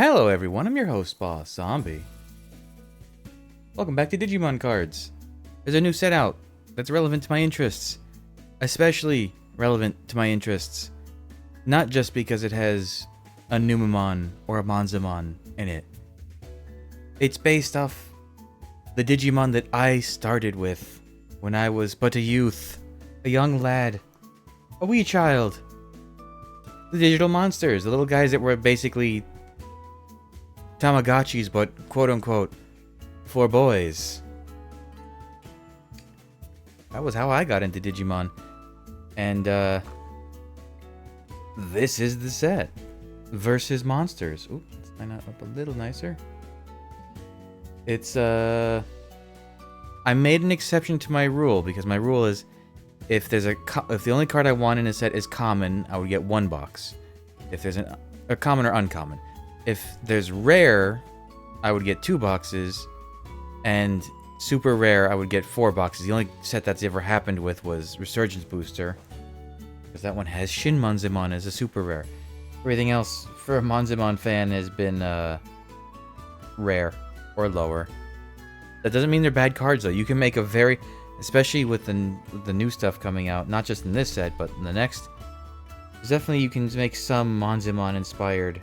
Hello everyone, I'm your host, Boss Zombie. Welcome back to Digimon Cards. There's a new set out that's relevant to my interests. Especially relevant to my interests. Not just because it has a Numemon or a Monzamon in it. It's based off the Digimon that I started with when I was but a youth, a young lad, a wee child. The digital monsters, the little guys that were basically Tamagotchis, but quote-unquote, for boys. That was how I got into Digimon. And, this is the set. Versus Monsters. Ooh, let's line that up a little nicer. It's, I made an exception to my rule, because my rule is, if the only card I want in a set is common, I would get one box. If there's a common or uncommon. If there's rare, I would get 2 boxes, and super rare, I would get 4 boxes. The only set that's ever happened with was Resurgence Booster, because that one has Shin Monzamon as a super rare. Everything else for a Monzamon fan has been rare or lower. That doesn't mean they're bad cards, though. You can make a very, especially with the new stuff coming out, not just in this set, but in the next. Definitely, you can make some Monzamon inspired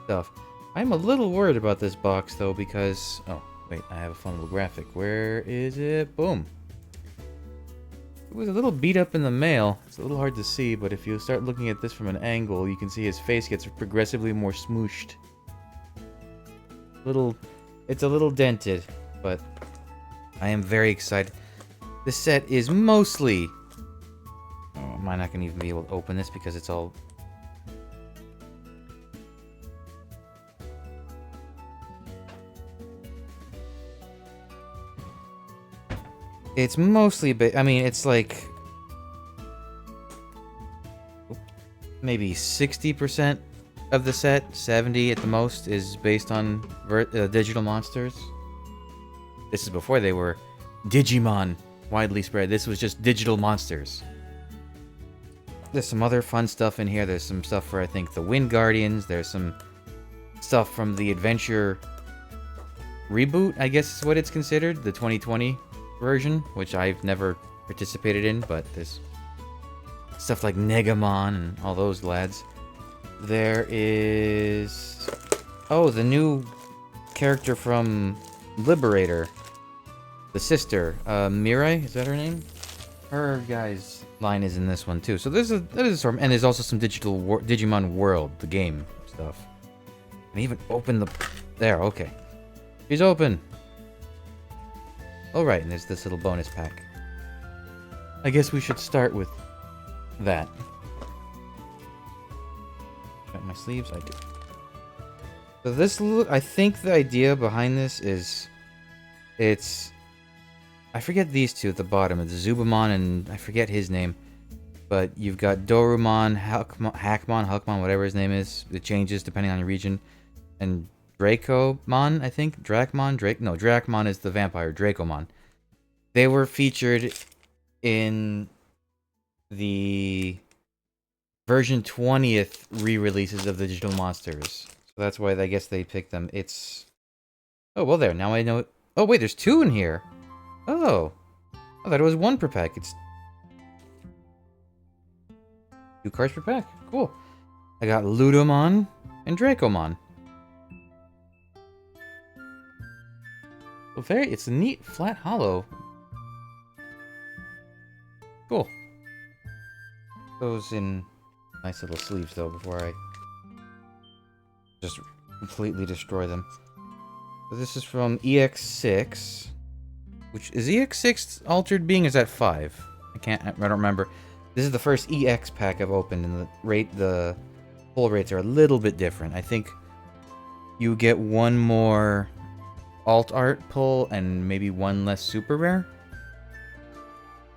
stuff. I'm a little worried about this box though because oh wait, I have a fun little graphic. Where is it? Boom. It was a little beat up in the mail. It's a little hard to see, but if you start looking at this from an angle, you can see his face gets progressively more smooshed. It's a little dented, but I am very excited. This set is mostly am I not gonna even be able to open this because it's all it's mostly I mean, it's like maybe 60% of the set, 70 at the most, is based on digital monsters. This is before they were Digimon widely spread. This was just digital monsters. There's some other fun stuff in here. There's some stuff for, I think, the Wind Guardians. There's some stuff from the Adventure reboot, I guess is what it's considered, the 2020 version, which I've never participated in, but there's stuff like Negamon and all those lads. There is the new character from Liberator, the sister, Mirai, is that her name? Her guy's line is in this one too. So that is a sort of, and there's also some Digimon World, the game stuff. And even open there. Okay, she's open. All right, and there's this little bonus pack. I guess we should start with that. Got my sleeves. I do. So this I think the idea behind this is, I forget these two at the bottom. It's Zubamon and I forget his name. But you've got Dorumon, Hakmon, whatever his name is. It changes depending on your region. And Dracomon, I think. Dracmon is the vampire. Dracomon. They were featured in the version 20th re-releases of the Digital Monsters. So that's why I guess they picked them. It's... Oh, well there. Now I know it. Oh, wait, there's 2 in here. Oh. I thought it was 1 per pack. It's 2 cards per pack. Cool. I got Ludamon and Dracomon. Well, it's a neat flat hollow. Cool. Those in nice little sleeves though before I just completely destroy them. So this is from EX6. Which is EX6 altered being? Is that 5? I don't remember. This is the first EX pack I've opened, and the pull rates are a little bit different. I think you get 1 more alt art pull and maybe 1 less super rare.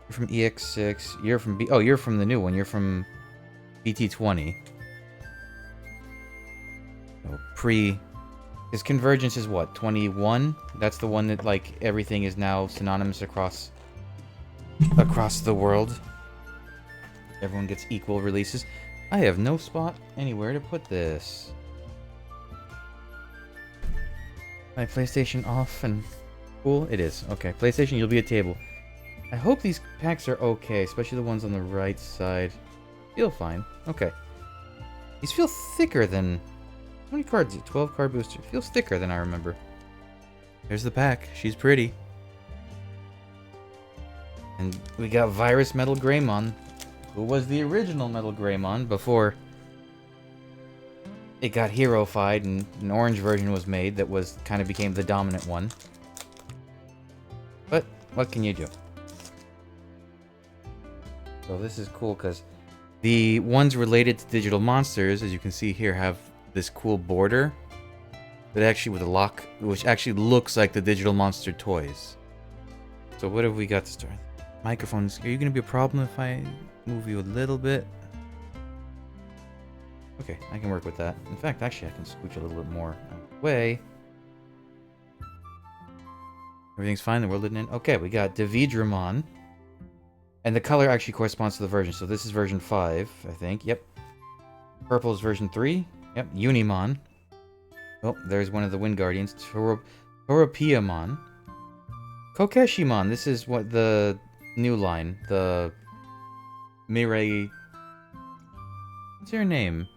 You're from EX6. You're from you're from the new one. You're from BT20. So his convergence is what, 21? That's the one that like everything is now synonymous across the world. Everyone gets equal releases. I have no spot anywhere to put this. My PlayStation off and cool? It is. Okay, PlayStation, you'll be at table. I hope these packs are okay, especially the ones on the right side. Feel fine. Okay. These feel thicker than... How many cards? 12 card booster. Feels thicker than I remember. Here's the pack. She's pretty. And we got Virus Metal Greymon, who was the original Metal Greymon before it got hero-fied and an orange version was made that was kind of became the dominant one. But what can you do? So this is cool because the ones related to digital monsters, as you can see here, have this cool border that actually with a lock, which actually looks like the digital monster toys. So what have we got to start? Microphones. Are you going to be a problem if I move you a little bit? Okay, I can work with that. In fact, actually, I can scooch a little bit more away. Everything's fine. The world didn't end. Okay, we got Digimon. And the color actually corresponds to the version. So this is version 5, I think. Yep. Purple is version 3. Yep. Unimon. Oh, there's one of the Wind Guardians. Toropiamon. Kokeshimon. This is what the new line. The Mirai... What's her name?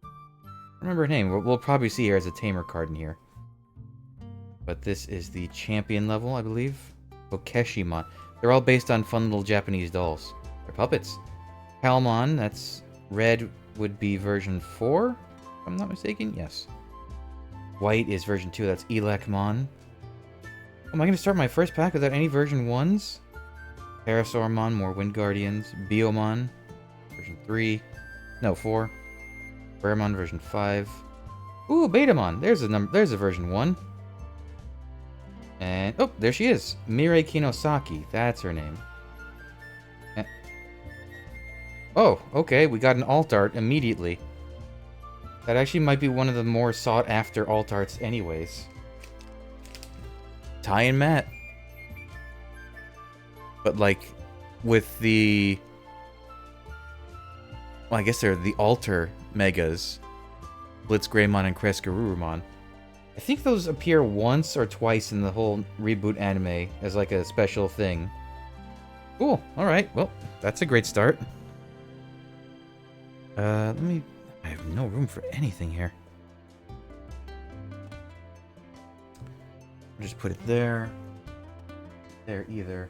I don't remember her name. We'll probably see her as a tamer card in here. But this is the champion level, I believe. Kokeshimon. They're all based on fun little Japanese dolls. They're puppets. Palmon, that's red, would be version 4, if I'm not mistaken. Yes. White is version 2, that's Elakmon. Am I going to start my first pack without any version 1s? Parasaurmon, more Wind Guardians. Biomon, version 3. No, 4. Bearmon, version 5. Ooh, Betamon. There's a version 1. And, oh, there she is. Mirai Kinosaki. That's her name. Oh, okay. We got an alt art immediately. That actually might be one of the more sought-after alt arts anyways. Ty and Matt. But, like, with the... Well, I guess they're the alter megas. Blitz Greymon and Crescarurumon. I think those appear once or twice in the whole reboot anime as like a special thing. Cool. Alright. Well, that's a great start. Let me... I have no room for anything here. I'll just put it there. There either.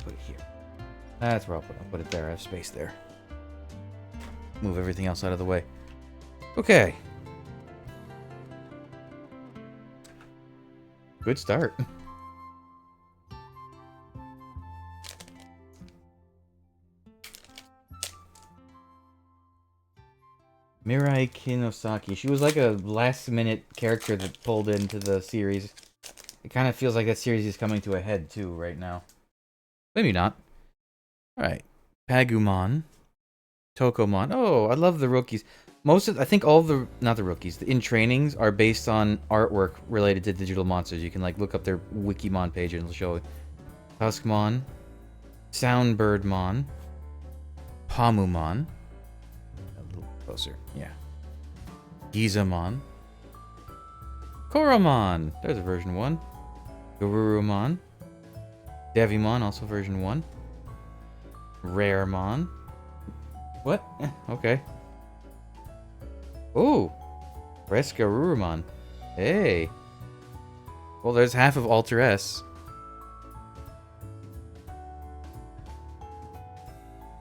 Put it here. That's where I'll put it there. I have space there. Move everything else out of the way. Okay. Good start. Mirai Kinosaki. She was like a last-minute character that pulled into the series. It kind of feels like that series is coming to a head, too, right now. Maybe not. Alright. Pagumon. Tokomon. Oh, I love the rookies. I think all the, not the rookies, the in-trainings are based on artwork related to digital monsters. You can, like, look up their Wikimon page and it'll show it. Tuskmon. Soundbirdmon. Pamumon. A little closer, yeah. Gizamon. Koromon. There's a version 1. Garurumon. Devimon, also version 1. Raremon. What? Okay. Oh! Rescarurumon. Hey! Well, there's half of Alter S.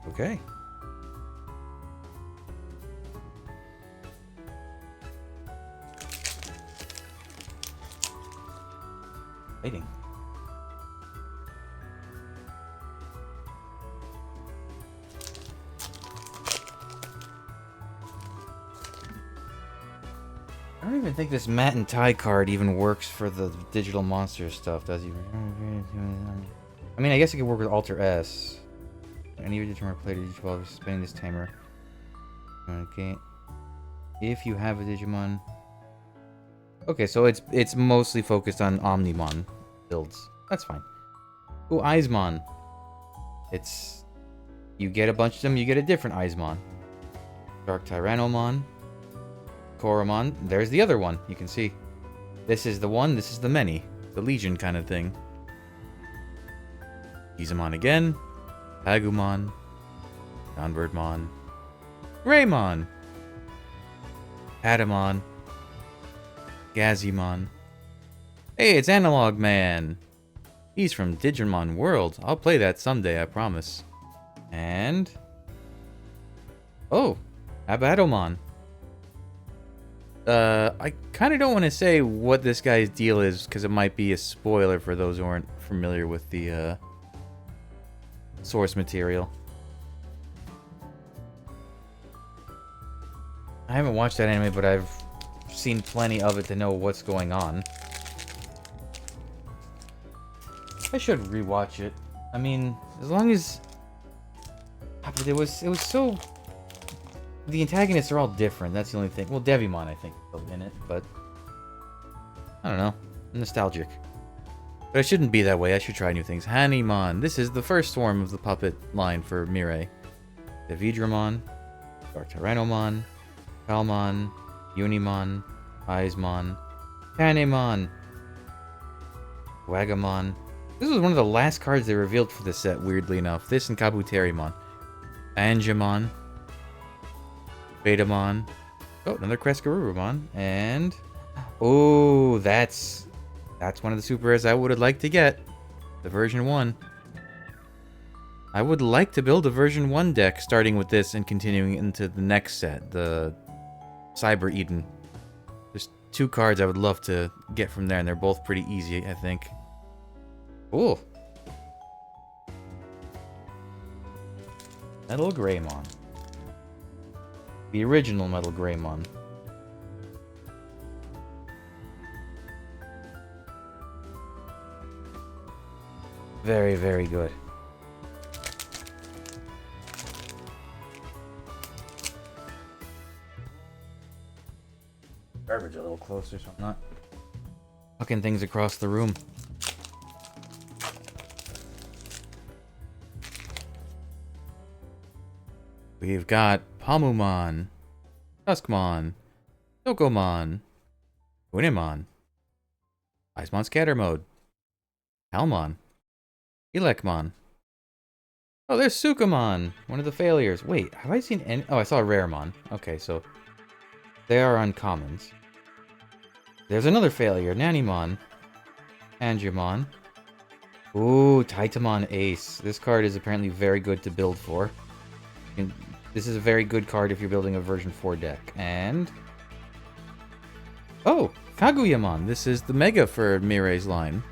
Okay. Waiting. I don't even think this Matt and Ty card even works for the digital monster stuff, does he? I mean, I guess it could work with Alter S. I need to determine player to 12 spending this timer. Okay. If you have a Digimon. Okay, so it's mostly focused on Omnimon builds. That's fine. Ooh, Eismon. It's you get a bunch of them, you get a different Eismon. Dark Tyrannomon. Koromon. There's the other one. You can see. This is the one, this is the many. The Legion kind of thing. Gizamon again. Agumon. Downbirdmon. Greymon. Patamon. Gazimon. Hey, it's Analog Man. He's from Digimon World. I'll play that someday, I promise. And... oh, Abatomon. I kind of don't want to say what this guy's deal is, because it might be a spoiler for those who aren't familiar with the, source material. I haven't watched that anime, but I've seen plenty of it to know what's going on. I should rewatch it. I mean, as long as... but it was so... the antagonists are all different, that's the only thing. Well, Devimon, I think, is in it, but... I don't know. Nostalgic. But it shouldn't be that way, I should try new things. Hanimon. This is the first form of the puppet line for Mirai. Devidramon. Dark Tyrannomon. Palmon. Unimon. Eismon. Panemon. Wagamon. This was one of the last cards they revealed for the set, weirdly enough. This and Kabuterimon. Angemon. Betamon. Oh, another Crescarurumon. And... oh, that's one of the super rares I would have liked to get. The version 1. I would like to build a version 1 deck, starting with this and continuing into the next set. The Cyber Eden. There's 2 cards I would love to get from there, and they're both pretty easy, I think. Ooh. Metal Greymon. The original Metal Greymon. Very, very good. Garbage a little closer so I'm not hucking things across the room. We've got Palmumon, Duskmon, Tokomon, Unimon, Eismon Scatter Mode, Palmon, Elekmon. Oh, there's Sukamon, one of the failures. Wait, have I seen any? Oh, I saw Raremon. Okay, so they are uncommons. There's another failure, Nanimon, Angemon. Ooh, Titamon Ace. This card is apparently very good to build for. This is a very good card if you're building a version 4 deck. And... oh, Kaguyamon. This is the Mega for Mirai's line.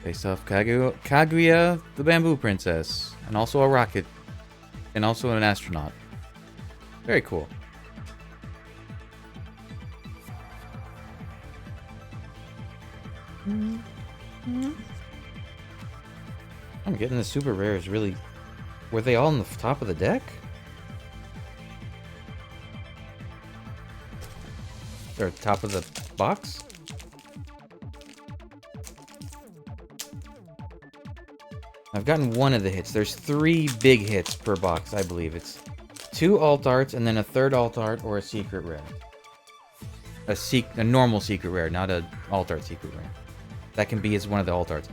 Based off Kaguya, the Bamboo Princess. And also a rocket. And also an astronaut. Very cool. I'm getting the super rares really... were they all on the top of the deck? Or top of the box? I've gotten one of the hits. There's 3 big hits per box, I believe. It's 2 alt arts and then a 3rd alt art or a secret rare. A normal secret rare, not a alt art secret rare. That can be as one of the alt arts.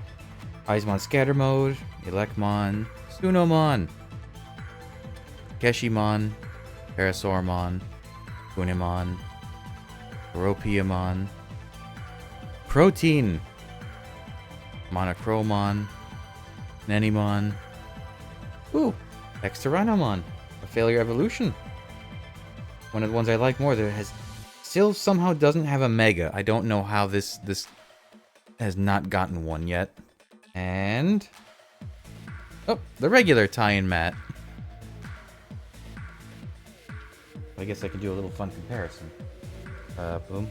Eismon Scatter Mode, Elekmon, Sunomon, Keshimon, Parasaurmon, Kunimon, Ropiamon, Protein, Monochromon, Nenimon. Ooh, Exterranomon, a Failure Evolution. One of the ones I like more that has still somehow doesn't have a Mega. I don't know how this has not gotten one yet. And oh, the regular tie-in mat. I guess I can do a little fun comparison. Boom.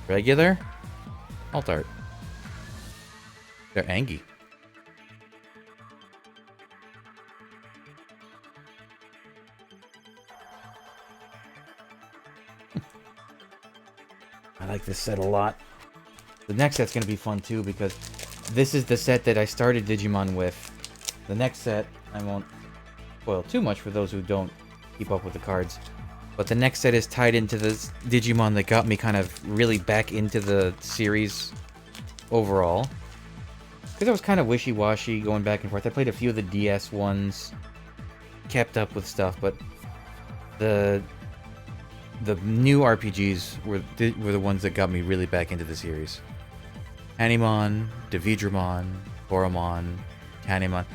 Regular. Alt art. They're Angie. I like this set a lot. The next set's gonna be fun too because this is the set that I started Digimon with. The next set, I won't spoil too much for those who don't keep up with the cards. But the next set is tied into this Digimon that got me kind of really back into the series overall. Because I was kind of wishy-washy going back and forth. I played a few of the DS ones, kept up with stuff, but the new RPGs were the ones that got me really back into the series. Animon, Dividramon, Koromon, Tanemon.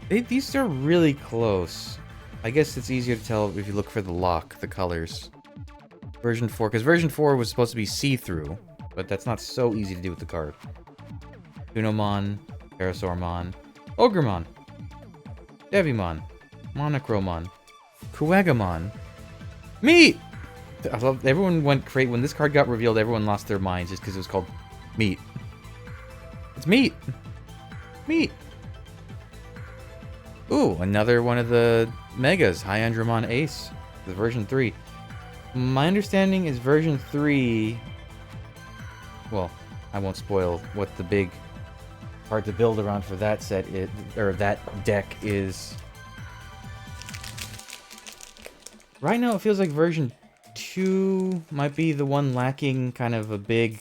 These are really close. I guess it's easier to tell if you look for the lock, the colors. Version 4, because version 4 was supposed to be see-through, but that's not so easy to do with the card. Unomon, Parasaurmon, Ogremon, Devimon, Monochromon, Kuwagamon, Meat! I love, everyone went crazy. When this card got revealed, everyone lost their minds just because it was called Meat. It's Meat! Meat! Ooh, another one of the Megas, Hyandramon Ace, the version 3. My understanding is version 3... Well, I won't spoil what the big part to build around for that set is, or that deck is. Right now, it feels like version 2 might be the one lacking kind of a big...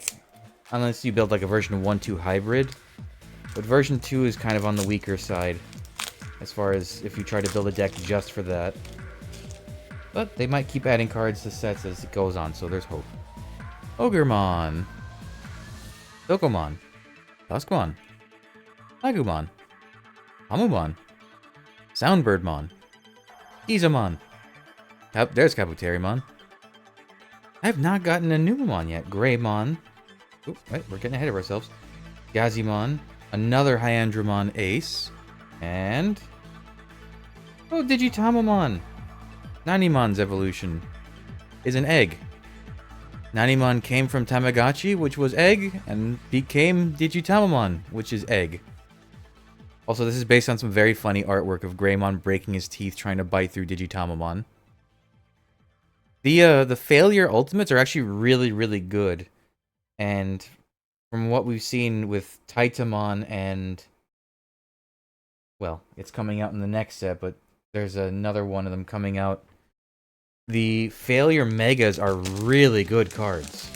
Unless you build like a version 1-2 hybrid. But version 2 is kind of on the weaker side. As far as if you try to build a deck just for that. But they might keep adding cards to sets as it goes on, so there's hope. Ogremon. Dokomon. Duskmon. Agumon. Amumon. Soundbirdmon. Izamon. There's Kabuterimon. I have not gotten a Numamon yet. Greymon. Oop, wait, we're getting ahead of ourselves. Gazimon. Another Hyandramon Ace. And... oh, Digitamamon! Nanimon's evolution is an egg. Nanimon came from Tamagotchi, which was egg, and became Digitamamon, which is egg. Also, this is based on some very funny artwork of Greymon breaking his teeth trying to bite through Digitamamon. The failure ultimates are actually really, really good. And from what we've seen with Titamon and... well, it's coming out in the next set, but there's another one of them coming out. The Failure Megas are really good cards.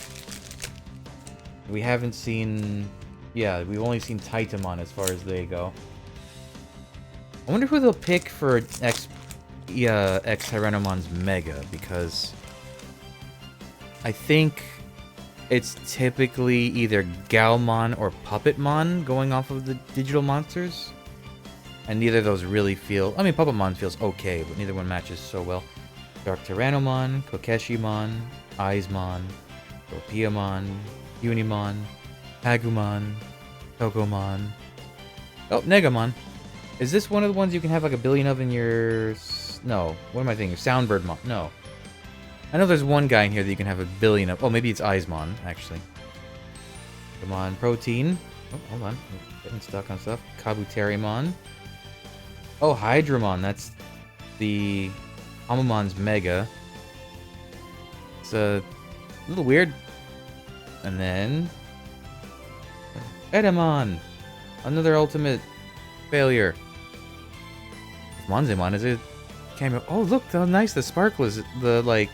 We haven't seen... yeah, we've only seen Titamon as far as they go. I wonder who they'll pick for X-Tyrannomon's Mega, because... I think it's typically either Galmon or Puppetmon going off of the digital monsters. And neither of those really feel... I mean, Puppetmon feels okay, but neither one matches so well. Dark Tyrannomon, Kokeshimon, Aizmon, Torpiamon, Unimon, Agumon, Tokomon. Oh, Negamon. Is this one of the ones you can have like a billion of in your... no. What am I thinking? Soundbirdmon. No. I know there's one guy in here that you can have a billion of... oh, maybe it's Aizmon, actually. Come on, Protein. Oh, hold on. I'm getting stuck on stuff. Kabuterimon. Oh, Hydramon. That's the Amumon's Mega. It's a little weird. And then... Edamon. Another ultimate failure. Monzemon is a cameo. Oh, look how nice the sparkle is. The, like...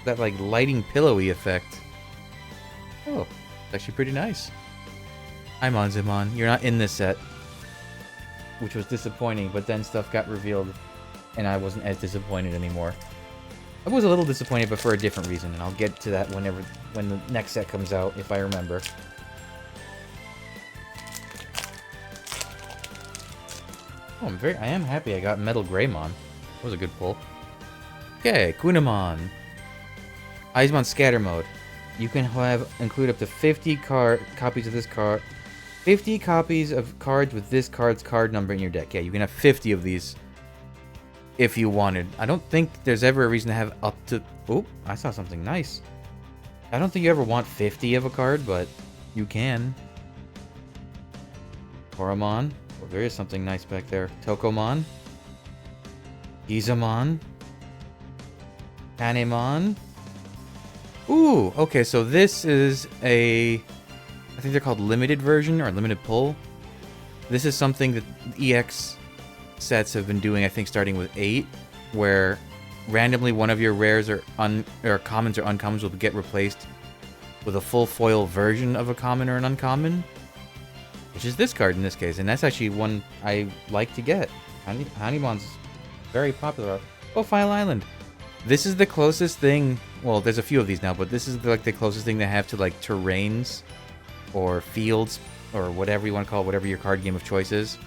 that, like, lighting pillowy effect. Oh, it's actually pretty nice. Hi, Monzemon. You're not in this set. Which was disappointing, but then stuff got revealed, and I wasn't as disappointed anymore. I was a little disappointed, but for a different reason, and I'll get to that when the next set comes out, if I remember. Oh, I am happy I got Metal Greymon. That was a good pull. Okay, Kunamon. Aizmon Scatter Mode. You can include up to 50 copies of this card. 50 copies of cards with this card's card number in your deck. Yeah, you can have 50 of these if you wanted. I don't think there's ever a reason to have up to... oh, I saw something nice. I don't think you ever want 50 of a card, but you can. Koromon. Well, there is something nice back there. Tokomon. Gizamon. Tanemon. Ooh, okay, so this is a... I think they're called limited version or limited pull. This is something that EX sets have been doing, I think, starting with 8, where randomly one of your rares or commons or uncommons will get replaced with a full foil version of a common or an uncommon, which is this card in this case, and that's actually one I like to get. Hanymon's very popular. Oh, File Island. This is the closest thing, well, there's a few of these now, but this is like the closest thing they have to like terrains or fields or whatever you want to call it, whatever your card game of choice is.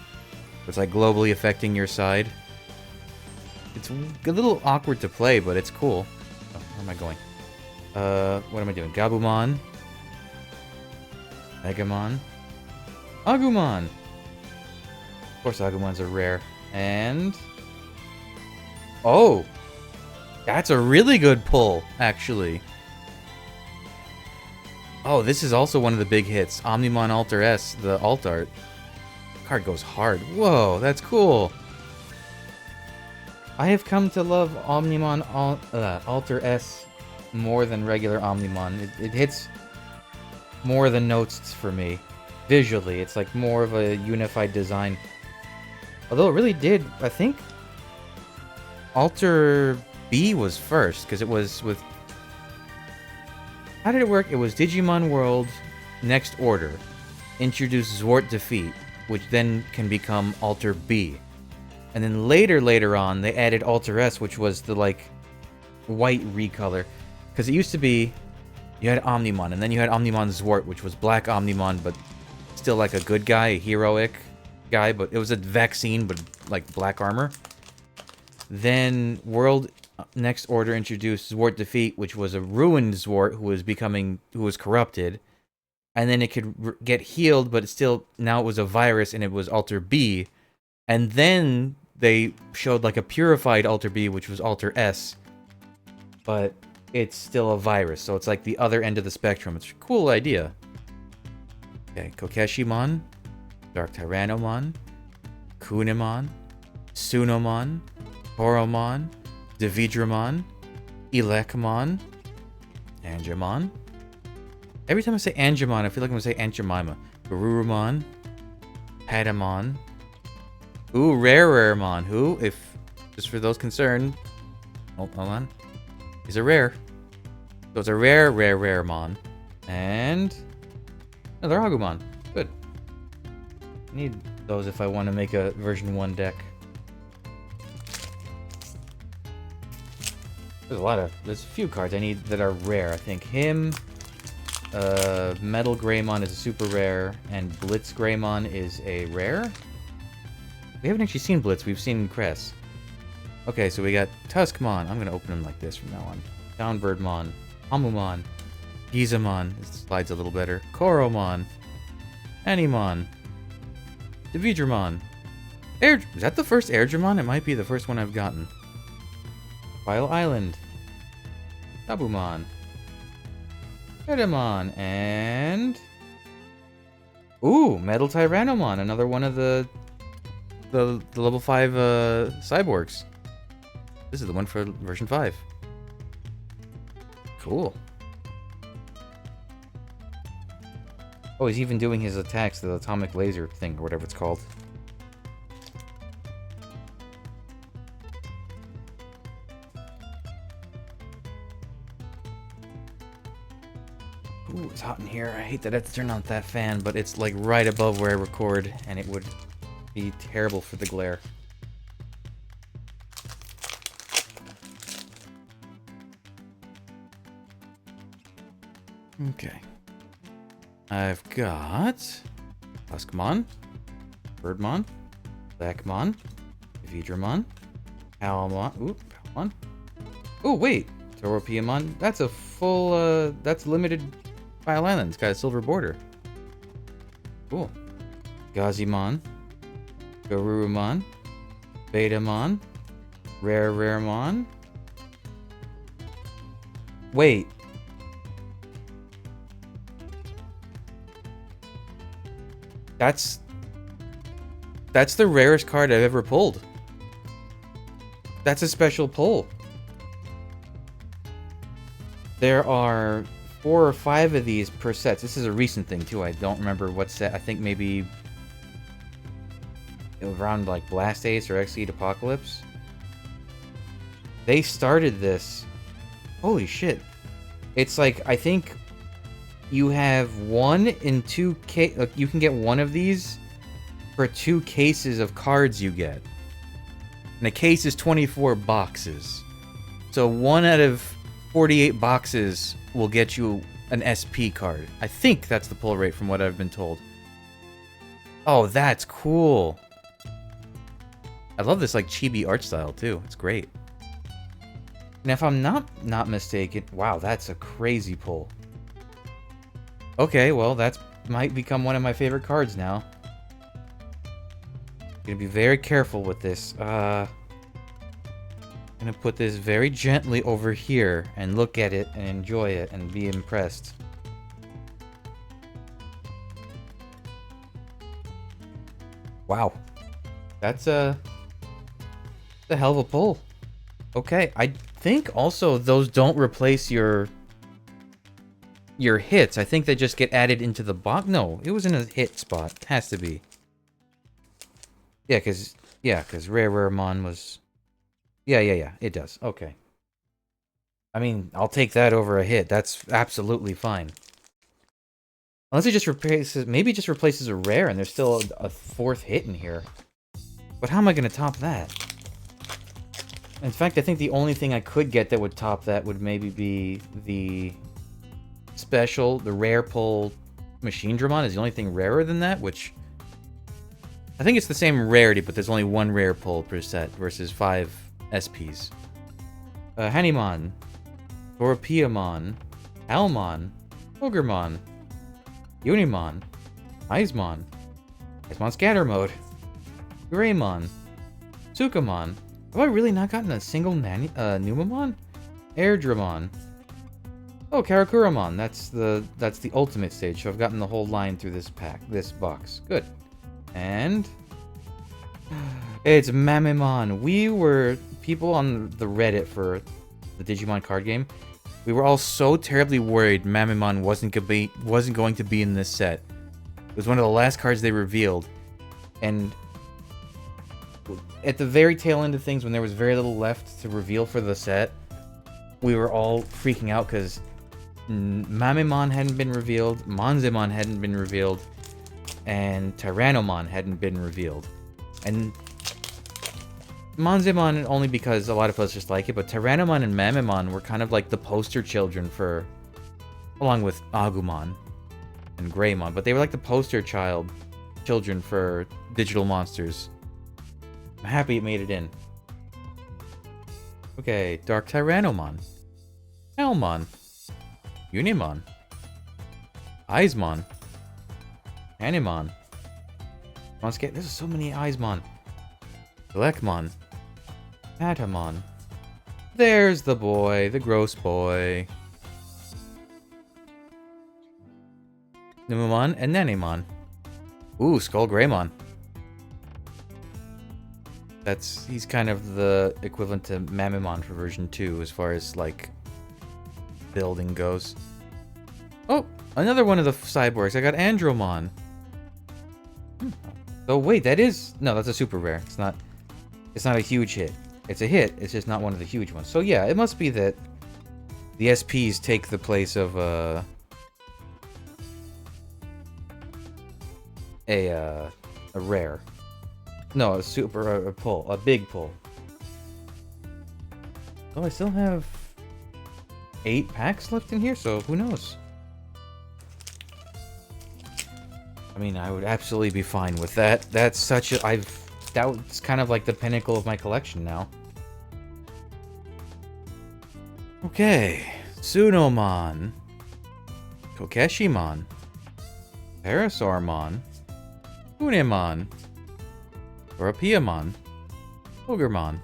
It's like globally affecting your side. It's a little awkward to play, but it's cool. Oh, where am I going? What am I doing? Gabumon. Megamon. Agumon. Of course, Agumons are rare. And... oh! That's a really good pull, actually. Oh, this is also one of the big hits. Omnimon Alter S, the alt art. Card goes hard. Whoa, that's cool. I have come to love Omnimon Alter S more than regular Omnimon. It hits more than notes for me. Visually, it's like more of a unified design. Although it really did, I think, Alter B was first, because it was with... how did it work? It was Digimon World Next Order. Introduced Zwart Defeat, which then can become Alter B. And then later on, they added Alter S, which was the, like, white recolor. Because it used to be, you had Omnimon, and then you had Omnimon Zwart, which was black Omnimon, but still like a good guy, a heroic guy, but it was a vaccine, but like black armor. Then World Next Order introduced Zwart Defeat, which was a ruined Zwart who was corrupted. And then it could get healed, but still, now it was a virus, and it was Alter B. And then they showed like a purified Alter B, which was Alter S. But it's still a virus, so it's like the other end of the spectrum. It's a cool idea. Okay, Kokeshimon, Dark Tyrannomon, Kunimon, Sunomon, Horomon, Devidramon, Elekmon, Angemon. Every time I say Angemon, I feel like I'm gonna say Aunt Jemima. Garurumon, Patamon. Ooh, Raremon, who, if, just for those concerned, hold on, he's a rare. So it's a Raremon. And another Agumon. Good. I need those if I want to make a version 1 deck. There's a few cards I need that are rare. I think him, Metal Greymon is a super rare, and Blitz Greymon is a rare? We haven't actually seen Blitz, we've seen Cress. Okay, so we got Tuskmon. I'm gonna open them like this from now on. Downbirdmon, Amumon, Gizamon, this slides a little better, Koromon, Animon, Devidramon. Is that the first Airdramon? It might be the first one I've gotten. File Island, Tabumon, Edamon, and... ooh, Metal Tyrannomon, another one of the level 5 cyborgs. This is the one for version 5. Cool. Oh, he's even doing his attacks, the atomic laser thing, or whatever it's called. Ooh, it's hot in here. I hate that I have to turn on that fan, but it's like right above where I record, and it would be terrible for the glare. Okay. I've got Tuskmon, Birdmon, Blackmon, Vidramon, Palmon. Ooh, Palmon. Oh, wait. Toropiamon. That's a full, that's limited File Island. It's got a silver border. Cool. Gazimon, Garurumon, Betamon, Raremon. Wait. That's the rarest card I've ever pulled. That's a special pull. There are 4 or 5 of these per set. This is a recent thing too. I don't remember what set. I think maybe around like Blast Ace or Exceed Apocalypse. They started this. Holy shit. It's like, I think you have 1 in 2 you can get 1 of these for 2 cases of cards you get. And a case is 24 boxes. So 1 out of 48 boxes will get you an SP card. I think that's the pull rate from what I've been told. Oh, that's cool. I love this like chibi art style too. It's great. And if I'm not mistaken, wow, that's a crazy pull. Okay, well, that's might become one of my favorite cards now. Gonna be very careful with this. Gonna put this very gently over here and look at it and enjoy it and be impressed. Wow. That's a hell of a pull. Okay, I think also those don't replace your hits. I think they just get added into the box. No, it was in a hit spot. It has to be. Yeah, because Raremon was... Yeah, it does. Okay. I mean, I'll take that over a hit. That's absolutely fine. Unless it just replaces... Maybe it just replaces a rare and there's still a 4th hit in here. But how am I going to top that? In fact, I think the only thing I could get that would top that would maybe be the special, the rare pull Machine Dramon is the only thing rarer than that, which... I think it's the same rarity, but there's only 1 rare pull per set versus 5 SPs. Hanimon, Torpiamon, Almon, Ogremon, Unimon, Aizmon, Aizmon Scatter Mode, Greymon, Tsukamon. Have I really not gotten a single Numamon? Airdramon. Oh, Karakuramon. That's the ultimate stage. So I've gotten the whole line through this box. Good. And it's Mamemon. We were people on the Reddit for the Digimon card game. We were all so terribly worried Mamemon wasn't going to be in this set. It was one of the last cards they revealed, and at the very tail end of things, when there was very little left to reveal for the set, we were all freaking out because Mamemon hadn't been revealed, Monzemon hadn't been revealed, and Tyrannomon hadn't been revealed. And Monzemon only because a lot of us just like it, but Tyrannomon and Mamemon were kind of like the poster children for, along with Agumon and Greymon, but they were like the poster children for digital monsters. I'm happy it made it in. Okay, Dark Tyrannomon, Elmon, Unimon, Aizmon, Animon. There's so many Aizmon. Galekmon, Patamon. There's the boy, the gross boy. Numamon and Nanimon. Ooh, Skull Greymon. He's kind of the equivalent to Mamemon for version 2 as far as like building goes. Oh, another one of the cyborgs. I got Andromon. Oh wait, no, that's a super rare. It's not a huge hit. It's a hit, it's just not one of the huge ones. So yeah, it must be that the SPs take the place of a rare. No, a pull, a big pull. Oh, I still have 8 packs left in here, so who knows? I mean, I would absolutely be fine with that. That's such a... That's kind of like the pinnacle of my collection now. Okay. Tsunomon. Kokeshimon. Parasaurmon. Unemon. Torapiamon. Ogremon.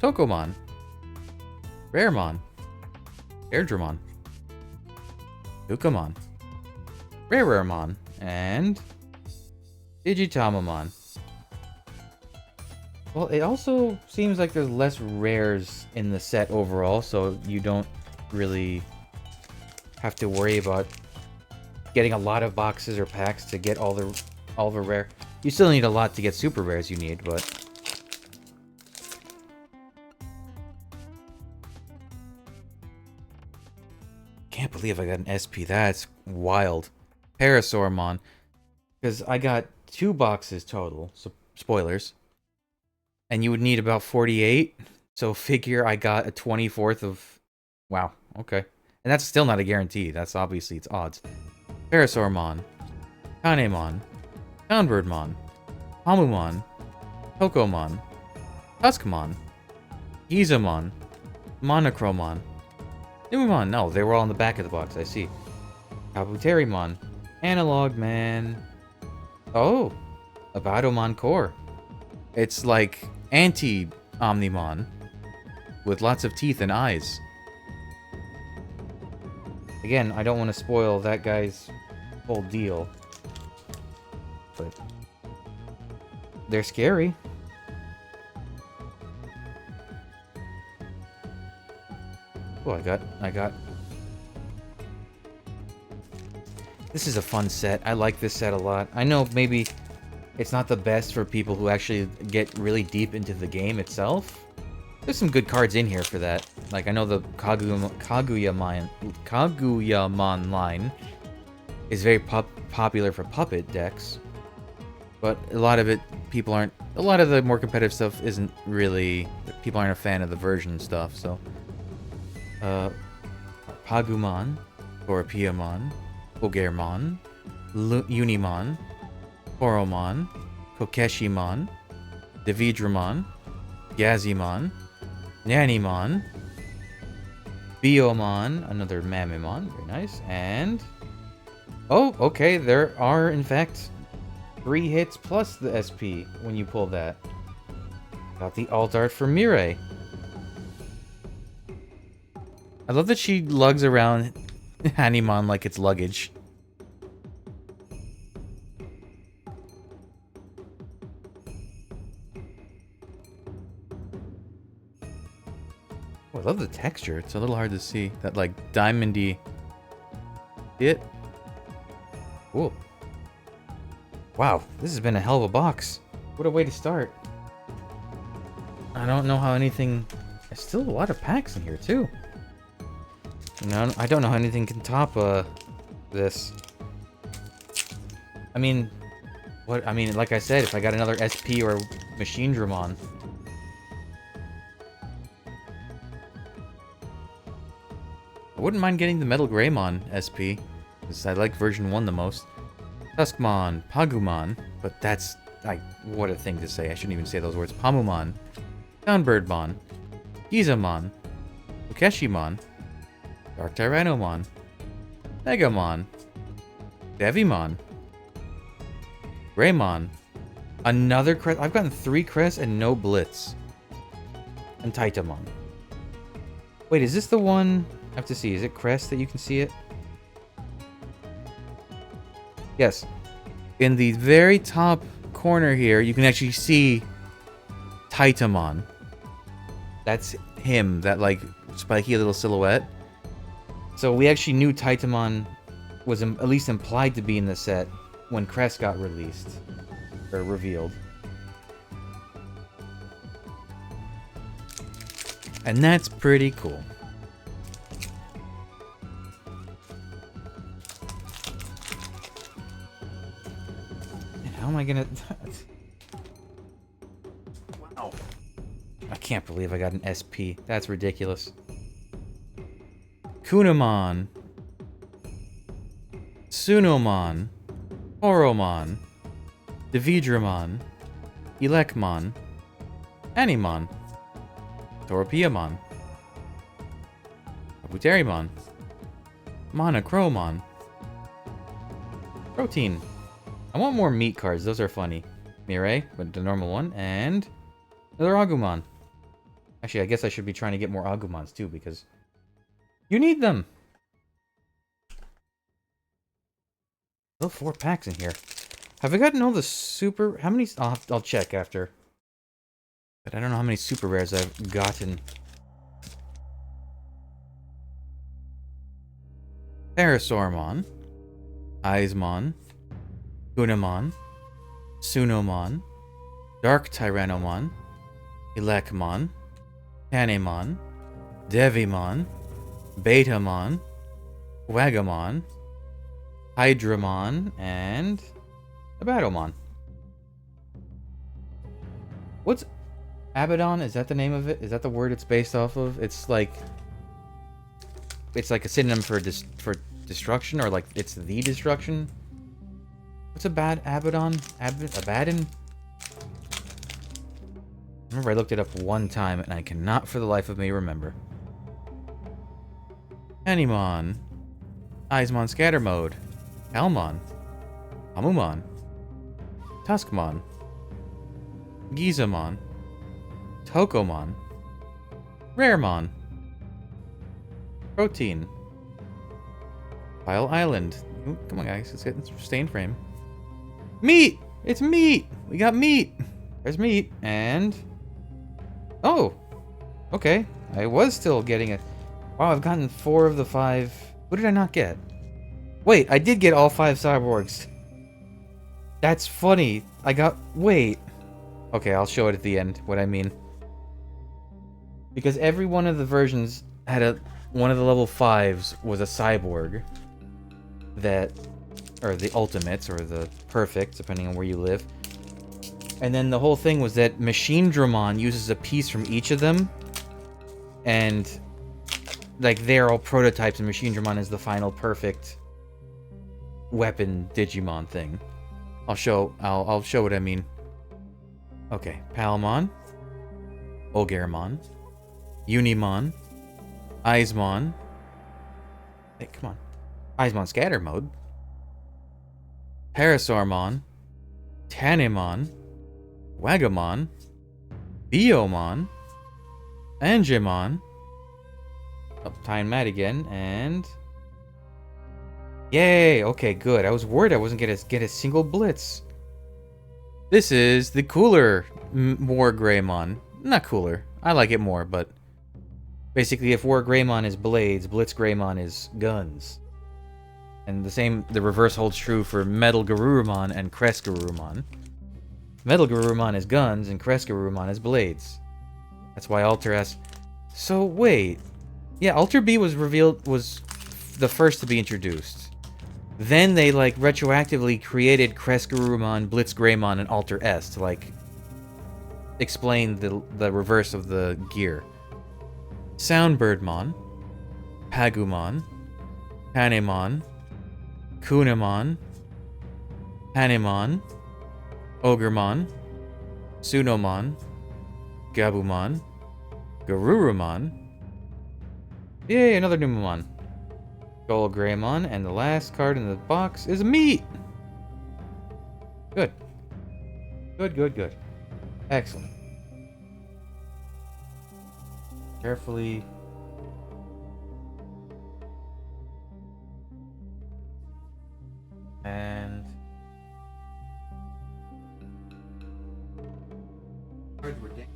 Tokomon. Raremon. Airdramon. Dukamon. Raremon. And Digitamamon. Well, it also seems like there's less rares in the set overall, so you don't really have to worry about getting a lot of boxes or packs to get all the rare. You still need a lot to get super rares you need, but can't believe I got an SP. That's wild. Parasaurmon. Because I got 2 boxes total, so spoilers. And you would need about 48. So figure I got a 24th of... Wow, okay. And that's still not a guarantee. That's obviously its odds. Parasaurmon. Kanemon. Downbirdmon. Hamumon. Tokomon. Tuskmon. Gizamon. Monochromon. Numemon. No, they were all on the back of the box. I see. Kabuterimon. Analog Man. Oh, Abadomon Core. It's like anti-Omnimon with lots of teeth and eyes. Again, I don't want to spoil that guy's whole deal, but they're scary. Oh, I got... This is a fun set. I like this set a lot. I know maybe it's not the best for people who actually get really deep into the game itself. There's some good cards in here for that. Like, I know the Kaguyamon line is very popular for puppet decks. But a lot of it, people aren't... A lot of the more competitive stuff isn't really... People aren't a fan of the version stuff, so... Pagumon, Scorpiamon, Ogermon, Unimon, Koromon, Kokeshimon, Devidramon, Gazimon, Nanimon, Biomon, another Mamimon, very nice, and... Oh, okay, there are, in fact, 3 hits plus the SP when you pull that. Got the alt art for Mirai. I love that she lugs around Hanimon like it's luggage. Oh, I love the texture. It's a little hard to see. That, like, diamondy... See it? Cool. Wow, this has been a hell of a box. What a way to start. I don't know how anything... There's still a lot of packs in here, too. No, I don't know how anything can top this. I mean, what? I mean, like I said, if I got another SP or Machine Dramon, I wouldn't mind getting the Metal Greymon SP, because I like version 1 the most. Tuskmon, Pagumon, but that's like what a thing to say. I shouldn't even say those words. Pamumon, Downbirdmon, Gizamon, Ukeshimon. Dark Tyrannomon, Megamon, Devimon, Greymon, another crest. I've gotten 3 crests and no blitz. And Titamon. Wait, is this the one? I have to see. Is it crest that you can see it? Yes. In the very top corner here, you can actually see Titamon. That's him, that like spiky little silhouette. So we actually knew Titamon was at least implied to be in the set when Crest got released. Or revealed. And that's pretty cool. And how am I gonna... Wow. I can't believe I got an SP. That's ridiculous. Kunamon, Sunomon, Oromon, Devidramon, Elekmon, Animon, Torpiamon, Kabuterimon, Monochromon, Protein. I want more meat cards, those are funny. Mirai, but the normal one, and another Agumon. Actually, I guess I should be trying to get more Agumons too, because you need them! Still 4 packs in here. Have I gotten all the super... How many... I'll check after. But I don't know how many super rares I've gotten. Parasaurmon, Aizmon, Kunamon, Sunomon, Dark Tyrannomon, Elecmon, Tanemon, Devimon, Betamon, Wagamon, Hydramon, and a Battlemon. What's Abaddon? Is that the name of it? Is that the word it's based off of? It's like a synonym for destruction, or like it's the destruction. What's a bad Abaddon? Abaddon? I remember I looked it up one time and I cannot for the life of me remember. Animon, Aizmon Scatter Mode, Almon, Amumon, Tuskmon, Gizamon, Tokomon, Raremon, Protein, Pile Island. Ooh, come on, guys, let's get in sustain frame. Meat! It's meat! We got meat! There's meat, and... Oh! Okay, I was still getting it. Wow, I've gotten 4 of the 5... What did I not get? Wait, I did get all 5 cyborgs. That's funny. I got... Wait. Okay, I'll show it at the end, what I mean. Because every one of the versions had a... One of the level 5s was a cyborg. That... Or the ultimates, or the perfect, depending on where you live. And then the whole thing was that Machine Dramon uses a piece from each of them. And... Like, they're all prototypes, and Machine Dramon is the final perfect... weapon Digimon thing. I'll show what I mean. Okay, Palmon, Olgarmon, Unimon, Aizmon. Hey, come on. Aizmon Scatter Mode. Parasaurmon, Tanemon, Wagamon, Biomon, Angemon. Oh, Time Mad again, and... Yay! Okay, good. I was worried I wasn't gonna get a single blitz. This is the cooler War Greymon. Not cooler. I like it more, but... Basically, if War Greymon is blades, Blitz Greymon is guns. And the reverse holds true for Metal Garurumon and Crest Garurumon. Metal Garurumon is guns, and Crest Garurumon is blades. That's why Alter S... So, wait... Yeah, Alter B was the first to be introduced. Then they, like, retroactively created Crest Garurumon, Blitz Greymon, and Alter S to, like, explain the reverse of the gear. Soundbirdmon, Pagumon, Panemon, Kunamon, Panemon, Ogremon, Sunomon, Gabumon, Garurumon. Yay, another Numamon. Skull Greymon, and the last card in the box is meat! Good. Good. Excellent. Carefully... And... Cards were dang.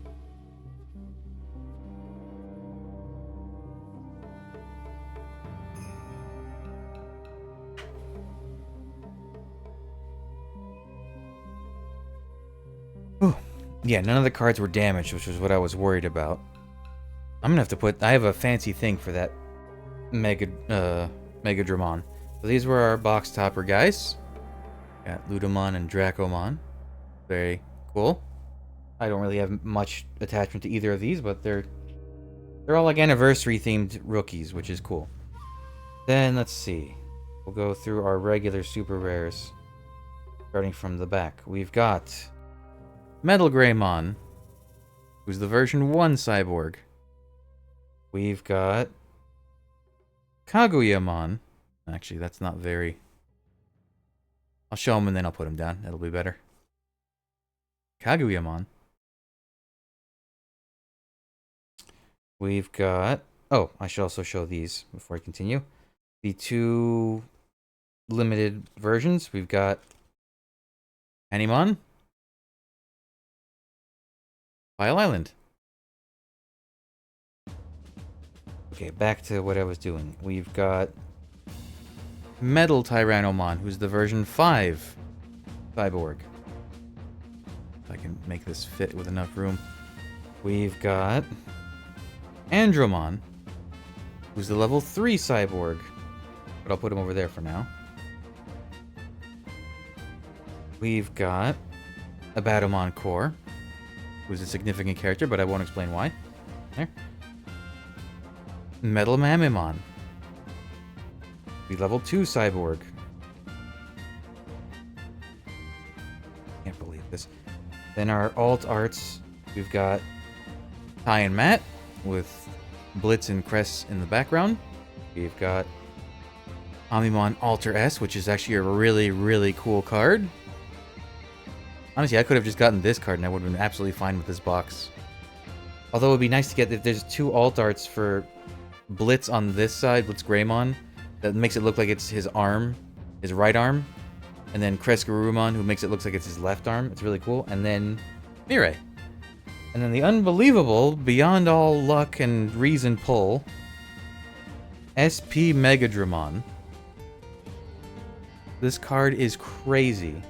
Yeah, none of the cards were damaged, which was what I was worried about. I'm gonna have to put... I have a fancy thing for that Mega Dramon. So these were our box topper guys. Got Ludamon and Dracomon. Very cool. I don't really have much attachment to either of these, but they're all like anniversary themed rookies, which is cool. Then let's see. We'll go through our regular super rares. Starting from the back. We've got Metal Greymon, who's the version 1 cyborg. We've got Kaguyamon. Actually, that's not very... I'll show him and then I'll put him down. That'll be better. Kaguyamon. We've got... Oh, I should also show these before I continue. The 2 limited versions. We've got Animon. Pile Island. Okay, back to what I was doing. We've got Metal Tyrannomon, who's the version 5 cyborg. If I can make this fit with enough room. We've got Andromon, who's the level 3 cyborg. But I'll put him over there for now. We've got Abatomon Core, who's a significant character, but I won't explain why. There. Metal Mamimon, the level 2 cyborg. Can't believe this. Then our alt arts, we've got Ty and Matt with Blitz and Cress in the background. We've got Omnimon Alter S, which is actually a really, really cool card. Honestly, I could have just gotten this card and I would have been absolutely fine with this box. Although it would be nice to get, if there's 2 alt arts for Blitz on this side, Blitz Greymon, that makes it look like it's his arm, his right arm. And then Kresgarurumon, who makes it look like it's his left arm. It's really cool. And then Mirai. And then the unbelievable, beyond all luck and reason pull, SP Megadramon. This card is crazy.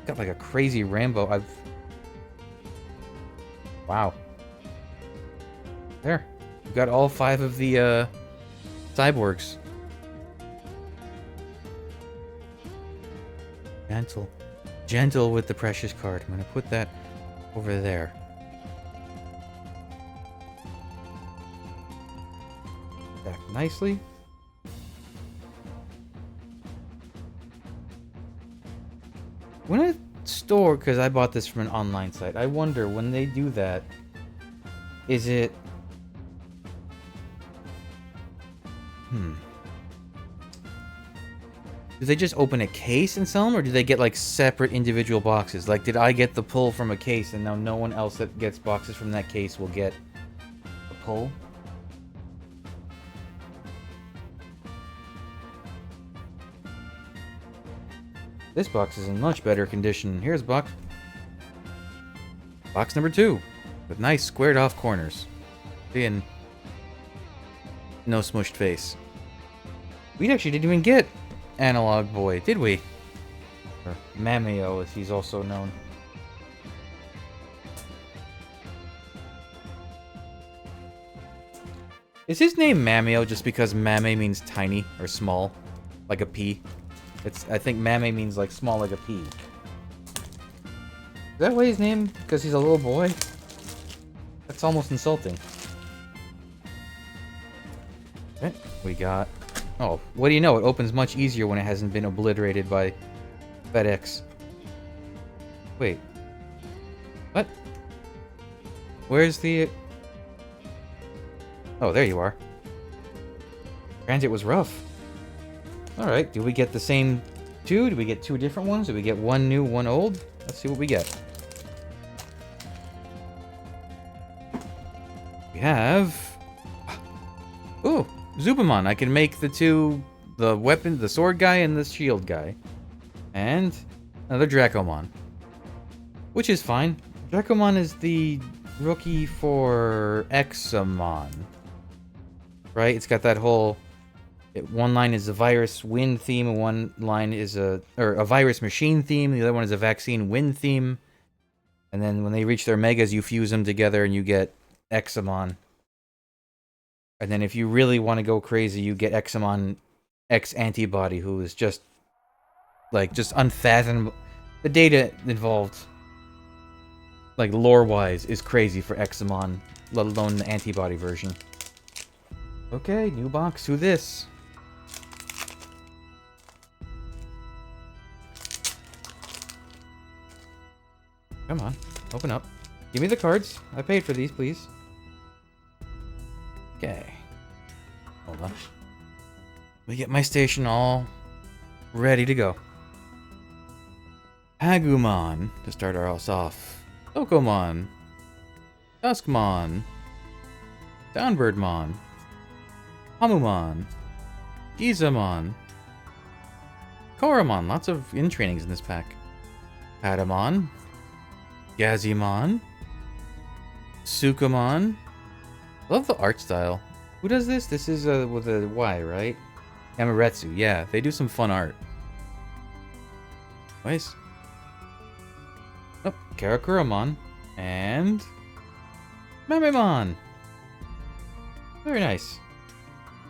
Got like a crazy Rambo. Wow. There. We've got all 5 of the cyborgs. Gentle. Gentle with the precious card. I'm going to put that over there. Back nicely. When a store, because I bought this from an online site, I wonder when they do that, is it... Do they just open a case and sell them, or do they get like separate individual boxes? Like, did I get the pull from a case and now no one else that gets boxes from that case will get a pull? This box is in much better condition. Here's box number 2, with nice squared off corners. And no smushed face. We actually didn't even get Analog Boy, did we? Or Mameo, as he's also known. Is his name Mameo just because Mame means tiny or small, like a pea? I think Mame means like small like a pea. Is that why his name? Because he's a little boy? That's almost insulting. Okay, we got... Oh, what do you know? It opens much easier when it hasn't been obliterated by FedEx. Wait. What? Where's the... Oh, there you are. Transit was rough. Alright, do we get the same 2? Do we get 2 different ones? Do we get 1 new, 1 old? Let's see what we get. We have... Ooh, Zubamon. I can make the weapon, the sword guy and the shield guy. And another Dracomon. Which is fine. Dracomon is the rookie for Examon. Right? It's got that whole... one line is a virus wind theme, and one line is a virus machine theme, the other one is a vaccine wind theme. And then when they reach their megas, you fuse them together and you get Examon. And then if you really want to go crazy, you get Examon X Antibody, who is just unfathomable. The data involved, like lore-wise, is crazy for Examon, let alone the antibody version. Okay, new box. Who this? Come on, open up. Give me the cards. I paid for these, please. Okay. Hold on. Let me get my station all ready to go. Hagumon, to start us off. Okomon. Duskmon. Downbirdmon. Hamumon. Gizamon. Koromon. Lots of in-trainings in this pack. Patamon. Gazimon. Sukamon. Love the art style. Who does this? This is with a Y, right? Amoretsu. Yeah, they do some fun art. Nice. Oh, Karakuramon. And... Mamemon! Very nice.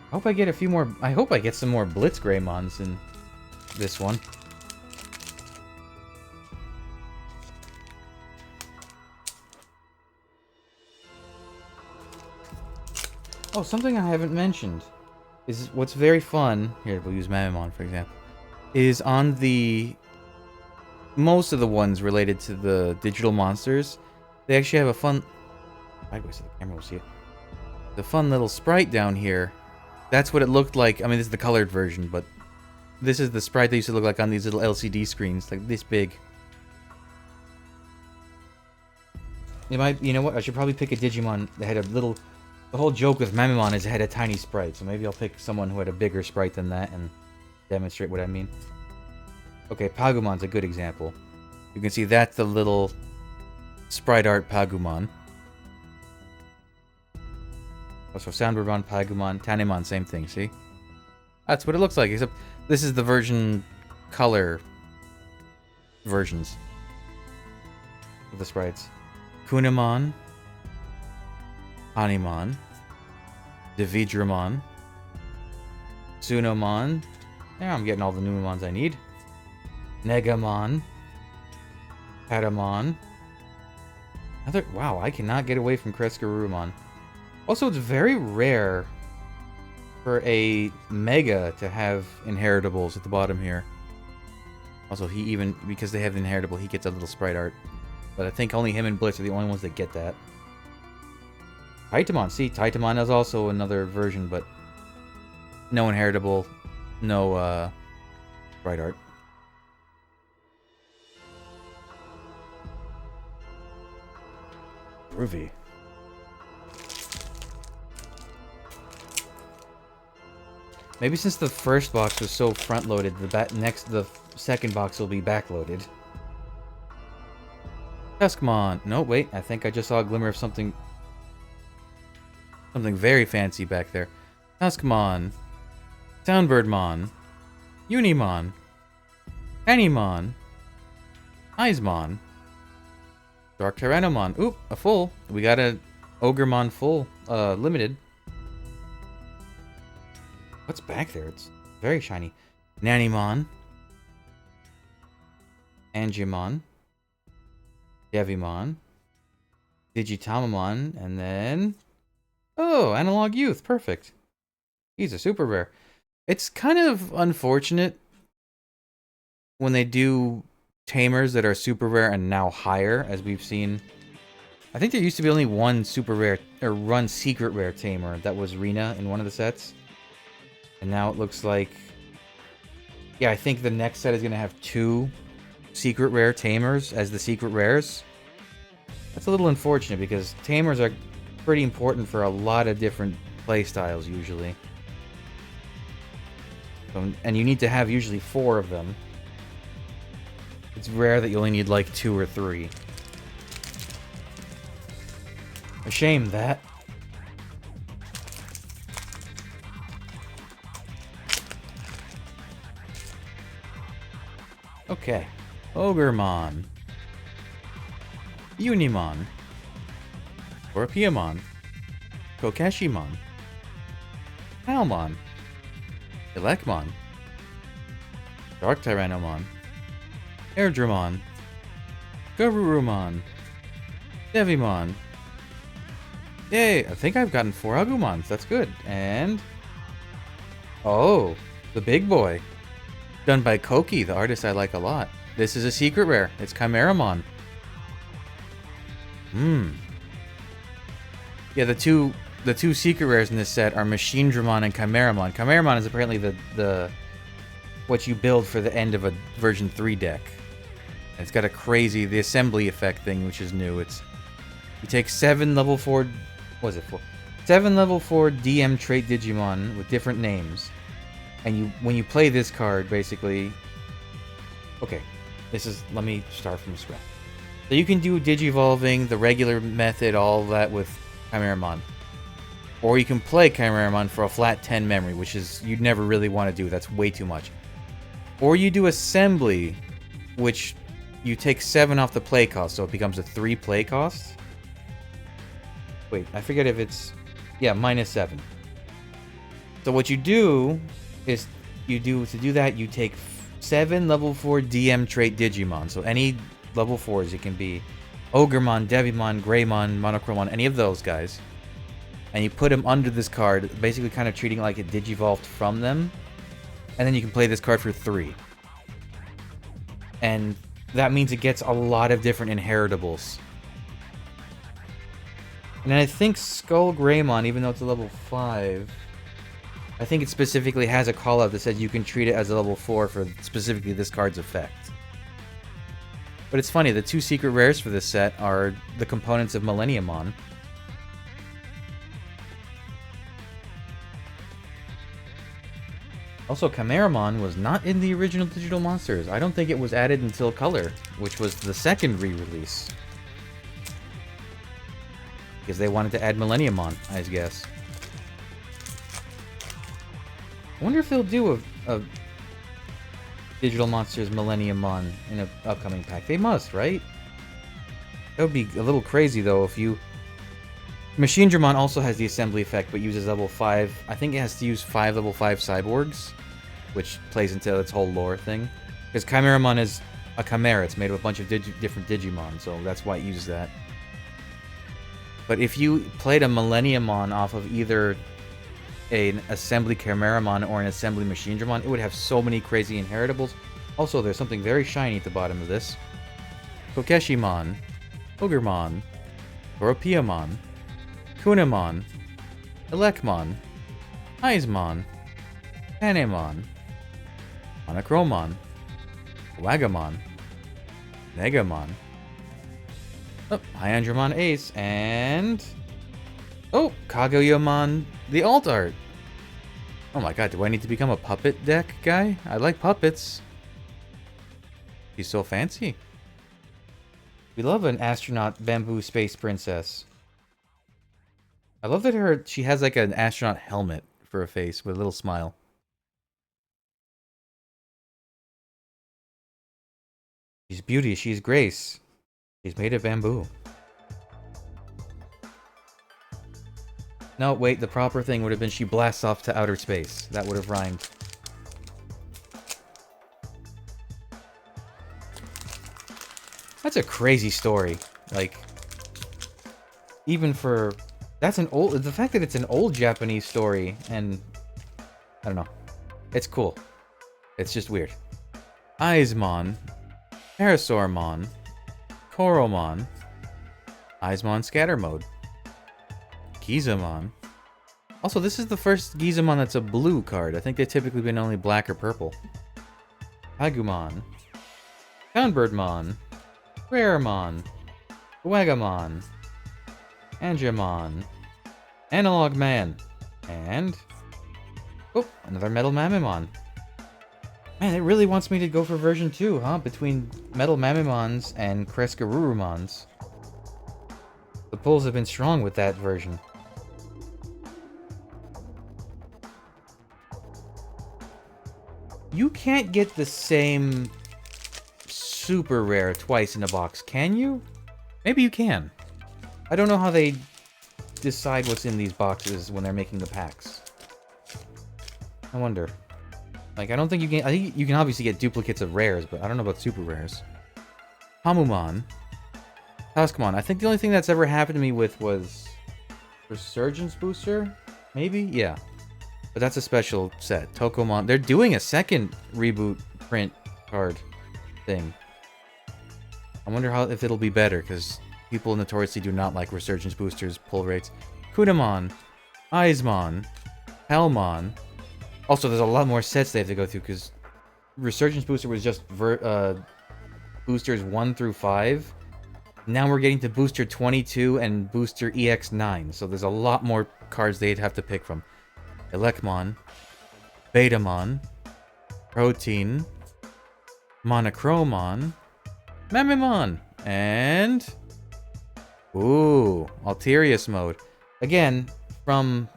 I hope I get a few more... I hope I get some more Blitzgraymons in this one. Oh, something I haven't mentioned is what's very fun. Here, we'll use Mamemon, for example. Is on the... Most of the ones related to the digital monsters, they actually have a fun... Sideways so the camera will see it. The fun little sprite down here. That's what it looked like. I mean, this is the colored version, but this is the sprite that used to look like on these little LCD screens, like this big. You know what? I should probably pick a Digimon that had a little... The whole joke with Mamemon is it had a tiny sprite, so maybe I'll pick someone who had a bigger sprite than that and demonstrate what I mean. Okay, Pagumon's a good example. You can see that's the little sprite art Pagumon. Also, Soundbirdmon, Pagumon, Tanemon, same thing, see? That's what it looks like, except this is the version color versions of the sprites. Kunamon, Hanimon, Devidramon, Tsunomon. Now I'm getting all the Numemons I need. Negamon, Patamon. Wow, I cannot get away from Kreskarurumon. Also, it's very rare for a Mega to have inheritables at the bottom here. Also, because they have the inheritable, he gets a little sprite art. But I think only him and Blitz are the only ones that get that. Titamon, see, Titamon is also another version, but no inheritable, no sprite art. Groovy. Maybe since the first box was so front-loaded, the second box will be back-loaded. Tuskmon. No, wait. I think I just saw a glimmer of something very fancy back there. Tuskmon. Soundbirdmon. Unimon. Anymon. Eismon. Dark Tyrannomon. Oop, a full. We got a Ogremon full. Limited. What's back there? It's very shiny. Nanimon. Angimon. Devimon. Digitamamon. And then... Oh, Analog Youth. Perfect. He's a super rare. It's kind of unfortunate when they do tamers that are super rare and now higher, as we've seen. I think there used to be only one super rare, or one secret rare tamer. That was Rena in one of the sets. And now it looks like... Yeah, I think the next set is going to have 2 secret rare tamers as the secret rares. That's a little unfortunate because tamers are pretty important for a lot of different playstyles usually. And you need to have usually 4 of them. It's rare that you only need like 2 or 3. A shame that. Okay. Ogremon. Unimon. Scorpiamon. Kokeshimon. Palmon. Elecmon. Dark Tyrannomon. Airdramon. Garurumon. Devimon. Yay! I think I've gotten 4 Agumons. That's good. And... Oh! The big boy. Done by Koki, the artist I like a lot. This is a secret rare. It's Chimeramon. Yeah, the two secret rares in this set are Machinedramon and Chimeramon. Chimeramon is apparently the what you build for the end of a version 3 deck. It's got the assembly effect thing, which is new. You take 7 level 4... What is it for? 7 level 4 DM trait Digimon with different names. And when you play this card, basically... Okay, let me start from scratch. So you can do Digivolving, the regular method, all that with Chimeramon. Or you can play Chimeramon for a flat 10 memory, which is you'd never really want to do. That's way too much. Or you do Assembly, which you take 7 off the play cost, so it becomes a 3 play cost. Wait, I forget if it's... Yeah, -7. So what you do is, to do that, you take 7 level 4 DM trait Digimon. So any level 4s, it can be Ogremon, Devimon, Greymon, Monochromon, any of those guys. And you put them under this card, basically kind of treating it like it digivolved from them. And then you can play this card for 3. And that means it gets a lot of different inheritables. And I think Skull Greymon, even though it's a level 5, I think it specifically has a call-out that says you can treat it as a level 4 for specifically this card's effect. But it's funny, the 2 secret rares for this set are the components of Millenniumon. Also, Chimeramon was not in the original Digital Monsters. I don't think it was added until Color, which was the second re-release. Because they wanted to add Millenniumon, I guess. I wonder if they'll do a Digital Monsters Millenniumon in an upcoming pack. They must, right? That would be a little crazy, though, if you... Machine Dramon also has the assembly effect, but uses level 5. I think it has to use 5 level 5 cyborgs, which plays into its whole lore thing. Because Chimeramon is a chimera. It's made of a bunch of different Digimon, so that's why it uses that. But if you played a Millenniumon off of either an assembly Chimeramon or an assembly Machine Dramon, it would have so many crazy inheritables. Also, there's something very shiny at the bottom of this. Kokeshimon, Ogremon, Goropiamon, Kunamon, Elecmon, Aizmon, Panemon, Monochromon, Wagamon, Negamon, Hyandramon Ace, and... Oh, Kaguya-mon, the alt art. Oh my god, do I need to become a puppet deck guy? I like puppets. He's so fancy. We love an astronaut bamboo space princess. I love that she has like an astronaut helmet for a face with a little smile. She's beauty, she's grace. She's made of bamboo. No, wait, the proper thing would have been she blasts off to outer space. That would have rhymed. That's a crazy story. Like, even for... That's an old... The fact that it's an old Japanese story, and... I don't know. It's cool. It's just weird. Aizmon. Parasaurmon. Koromon. Aizmon Scatter Mode. Gizamon. Also, this is the first Gizamon that's a blue card. I think they've typically been only black or purple. Agumon. Houndbirdmon. Raремon. Wagamon. Angemon. Analog Man. And... Oh, another Metal Mamimon. Man, it really wants me to go for version 2, huh? Between Metal Mamimons and Crescarurumons. The pulls have been strong with that version. You can't get the same super rare twice in a box, can you? Maybe you can. I don't know how they decide what's in these boxes when they're making the packs. I wonder. Like, I don't think you can... I think you can obviously get duplicates of rares, but I don't know about super rares. Hamumon. Tuskmon. I think the only thing that's ever happened to me with was... Resurgence Booster? Maybe? Yeah. But that's a special set. Tokomon. They're doing a second reboot print card thing. I wonder if it'll be better, because people notoriously do not like Resurgence Boosters pull rates. Kunamon. Aizmon. Helmon. Also, there's a lot more sets they have to go through, because Resurgence Booster was just boosters 1 through 5. Now we're getting to Booster 22 and Booster EX09, so there's a lot more cards they'd have to pick from. Elecmon, Betamon, Protein, Monochromon, Mamimon, and... Ooh, Alterius mode. Again, from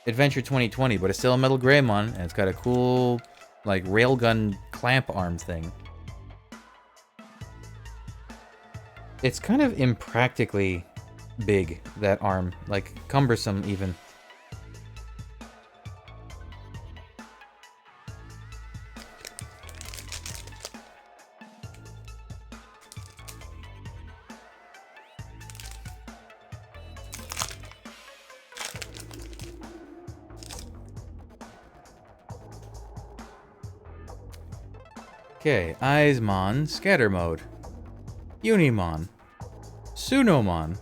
Adventure 2020, but it's still a Metal Greymon, and it's got a cool, like, railgun clamp arm thing. It's kind of impractically big, that arm. Like, cumbersome, even. Okay, Eismon, Scatter Mode. Unimon. Sunomon.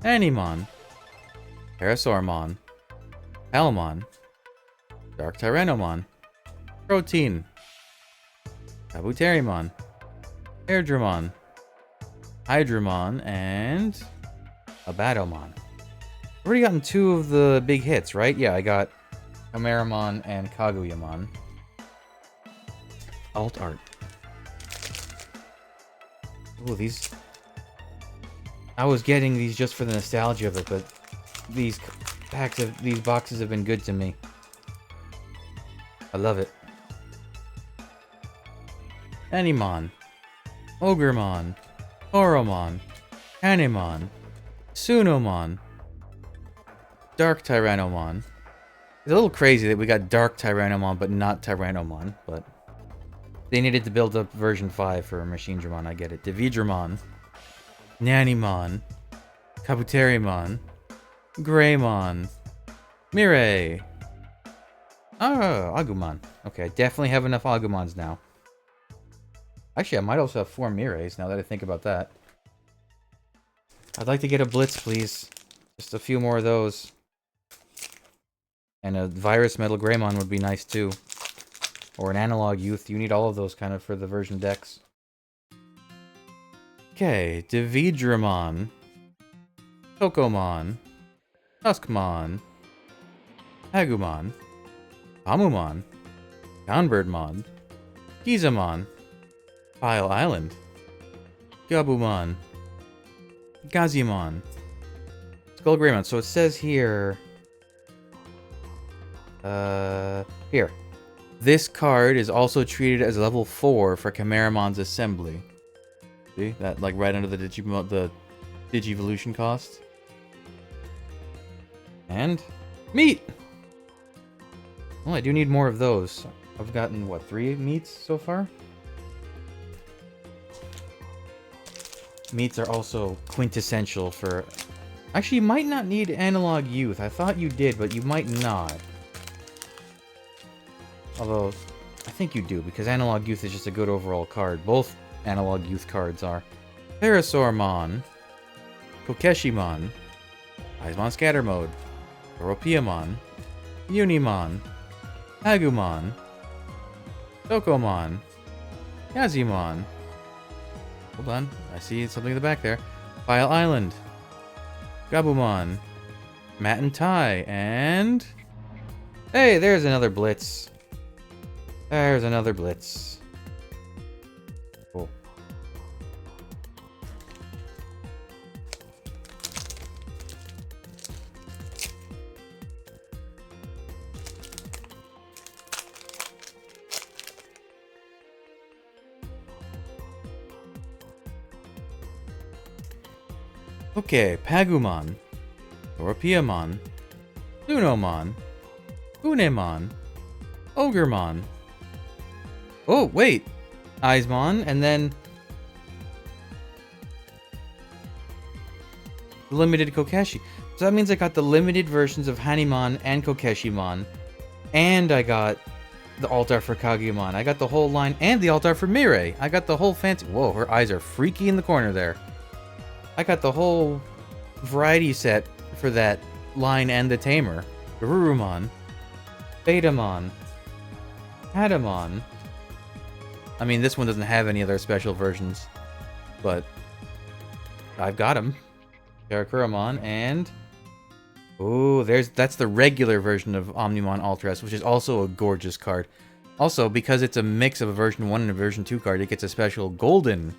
Animon. Parasaurmon. Palmon. Dark Tyrannomon. Protein. Kabuterimon. Airdramon. Hydramon, and Abatomon. I've already gotten 2 of the big hits, right? Yeah, I got Chimeramon and Kaguyamon. Alt art. Ooh, these... I was getting these just for the nostalgia of it, but these boxes have been good to me. I love it. Animon. Ogremon. Horomon. Animon. Sunomon. Dark Tyrannomon. It's a little crazy that we got Dark Tyrannomon, but not Tyrannomon, but... They needed to build up version 5 for Machine Dramon, I get it. Dividramon. Nanimon. Kabuterimon. Greymon. Mirai. Oh, Agumon. Okay, I definitely have enough Agumons now. Actually, I might also have 4 Mirais, now that I think about that. I'd like to get a Blitz, please. Just a few more of those. And a Virus Metal Greymon would be nice, too. Or an Analog Youth. You need all of those kind of for the version decks. Okay, Dividramon. Tokomon. Tuskmon. Agumon. Amumon. Downbirdmon. Gizamon. File Island. Gabumon. Gazimon. Skull Greymon. So it says here... Here. This card is also treated as level 4 for Chimeramon's assembly. See? That, like, right under the Digivolution cost. And... meat! Well, I do need more of those. I've gotten, what, 3 meats so far? Meats are also quintessential for... Actually, you might not need Analog Youth. I thought you did, but you might not. Although, I think you do, because Analog Youth is just a good overall card. Both Analog Youth cards are. Parasaurmon. Kokeshimon. Eismon Scatter Mode. Oropiamon. Unimon. Agumon. Tokomon. Yazimon. Hold on, I see something in the back there. File Island. Gabumon. Matt and Ty, and... Hey, there's another Blitz. There's another Blitz. Cool. Okay, Pagumon. Oropiamon. Sunomon. Unemon. Ogremon. Oh, wait! Eismon, and then... Limited Kokeshi. So that means I got the limited versions of Hanimon and Kokeshimon. And I got the Altar for Kageyamon. I got the whole line, and the Altar for Mirai. I got the whole fancy... Whoa, her eyes are freaky in the corner there. I got the whole variety set for that line and the Tamer. Garurumon. Betamon. Hadamon. I mean, this one doesn't have any other special versions, but I've got them. Karakuramon and... Ooh, that's the regular version of Omnimon Ultras, which is also a gorgeous card. Also, because it's a mix of a version 1 and a version 2 card, it gets a special golden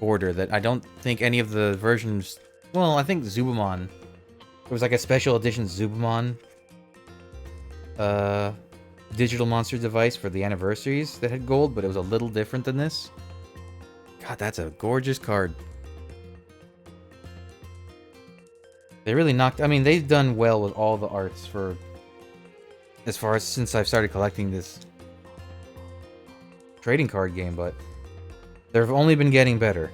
border that I don't think any of the versions... Well, I think Zubamon It was like a special edition Zubamon digital monster device for the anniversaries that had gold, but it was a little different than this. God, that's a gorgeous card. They really knocked... I mean, they've done well with all the arts for... as far as since I've started collecting this trading card game, but they've only been getting better.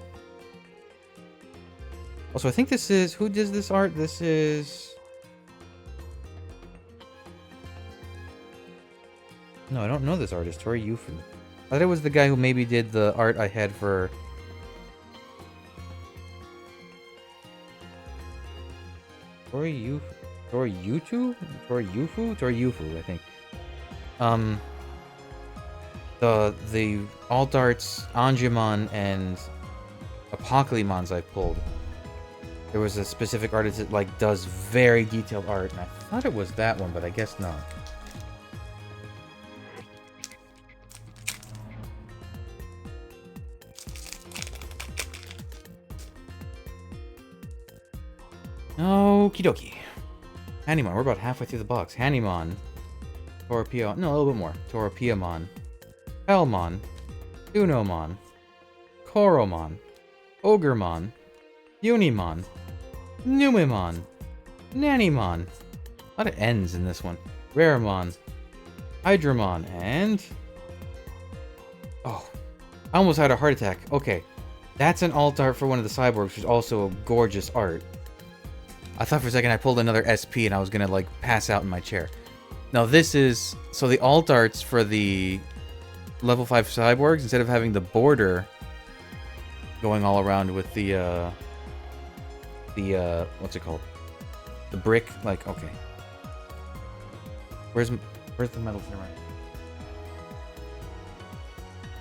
Also, I think this is... who does this art? This is... no, I don't know this artist. Tori Yufu. I thought it was the guy who maybe did the art I had for... Tori Yufu, I think. The alt arts, Anjumon and Apocalypse I pulled. There was a specific artist that like does very detailed art, and I thought it was that one, but I guess not. Okie dokie. Hanimon, we're about halfway through the box. Hanimon. Toropia, no, a little bit more. Toropiamon. Helmon. Unomon. Koromon. Ogremon. Unimon. Numemon. Nanimon. A lot of N's in this one. Raремon. Hydramon. And... oh. I almost had a heart attack. Okay. That's an alt art for one of the cyborgs, which is also a gorgeous art. I thought for a second I pulled another SP and I was gonna, like, pass out in my chair. Now this is... so the alt arts for the level 5 cyborgs, instead of having the border going all around with the, what's it called? The brick, like, okay. Where's the metal samurai?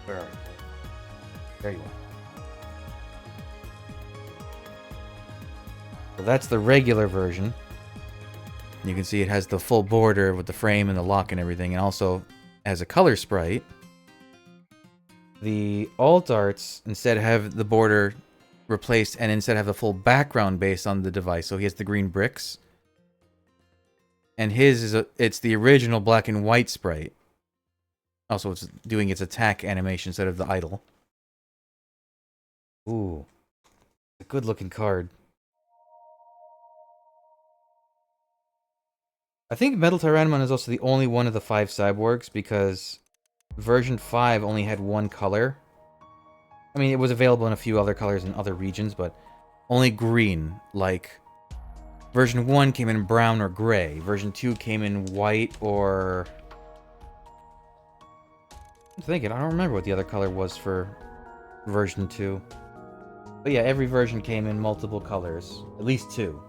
Where are you? There you are. So that's the regular version. You can see it has the full border with the frame and the lock and everything, and also has a color sprite. The alt arts instead have the border replaced and instead have the full background based on the device. So he has the green bricks. And his is it's the original black and white sprite. Also, it's doing its attack animation instead of the idle. Ooh. A good looking card. I think Metal Tyrannomon is also the only one of the 5 cyborgs because version 5 only had one color. I mean, it was available in a few other colors in other regions, but only green. Like, version 1 came in brown or gray. Version 2 came in white or... I'm thinking, I don't remember what the other color was for version 2. But yeah, every version came in multiple colors. At least 2.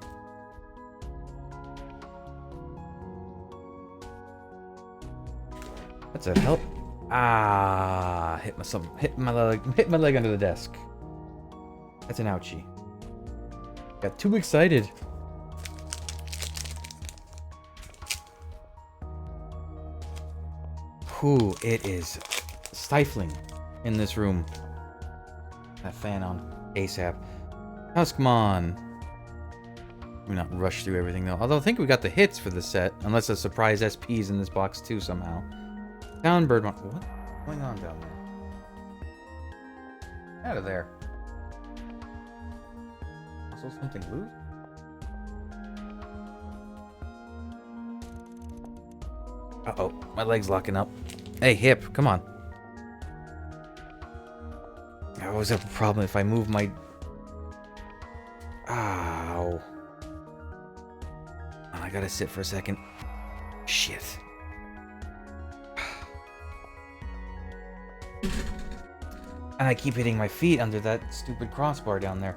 That's a help. Ah, hit my leg under the desk. That's an ouchie. Got too excited. Whew, it is stifling in this room. That fan on ASAP. Huskmon. Let me not rush through everything though. Although I think we got the hits for the set, unless a surprise SP's in this box too somehow. Downbirdmon. What's going on down there? Out of there. Also something loose? Uh-oh, my leg's locking up. Hey, hip, come on. I always have a problem if I move my... ow. I gotta sit for a second. Shit. And I keep hitting my feet under that stupid crossbar down there.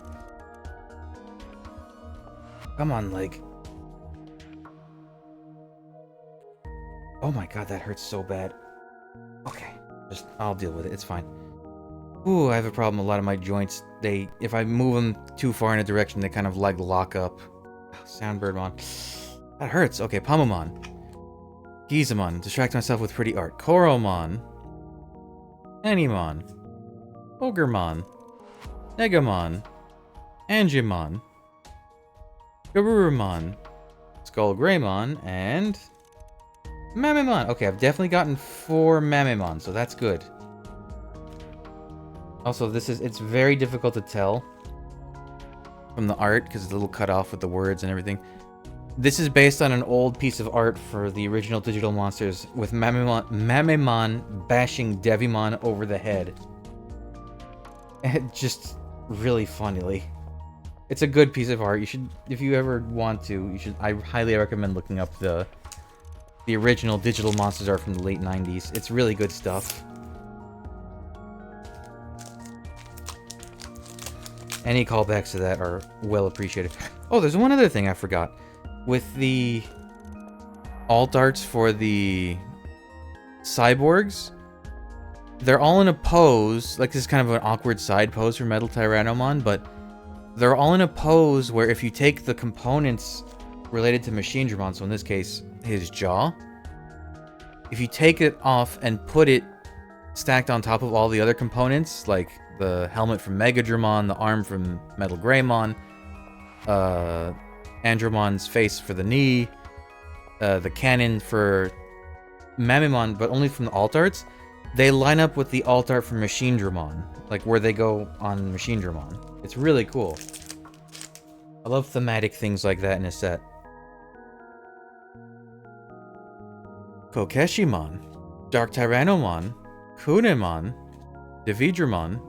Come on, leg. Oh my god, that hurts so bad. Okay, I'll deal with it, it's fine. Ooh, I have a problem. A lot of my joints, if I move them too far in a direction, they kind of like lock up. Soundbirdmon. That hurts. Okay, Pamomon. Gizamon. Distract myself with pretty art. Koromon. Animon. Ogremon. Negamon. Anjumon. Garurumon. Skullgreymon, and Mamemon. Okay, I've definitely gotten 4 Mamemon, so that's good. Also, it's very difficult to tell from the art because it's a little cut off with the words and everything. This is based on an old piece of art for the original Digital Monsters with Mamemon bashing Devimon over the head. Just really funnily. It's a good piece of art. You should, if you ever want to, I highly recommend looking up the original Digital Monsters art from the late 90s. It's really good stuff. Any callbacks to that are well appreciated. Oh, there's one other thing I forgot. With the alt arts for the cyborgs, they're all in a pose. Like, this is kind of an awkward side pose for Metal Tyrannomon, but they're all in a pose where if you take the components related to Machinedramon, so in this case, his jaw, if you take it off and put it stacked on top of all the other components, like the helmet from Megadramon, the arm from Metal Greymon, Andromon's face for the knee, the cannon for Mamemon, but only from the alt arts, they line up with the alt art from Machinedramon, like where they go on Machinedramon. It's really cool. I love thematic things like that in a set. Kokeshimon, Dark Tyrannomon, Kunemon, Dividramon,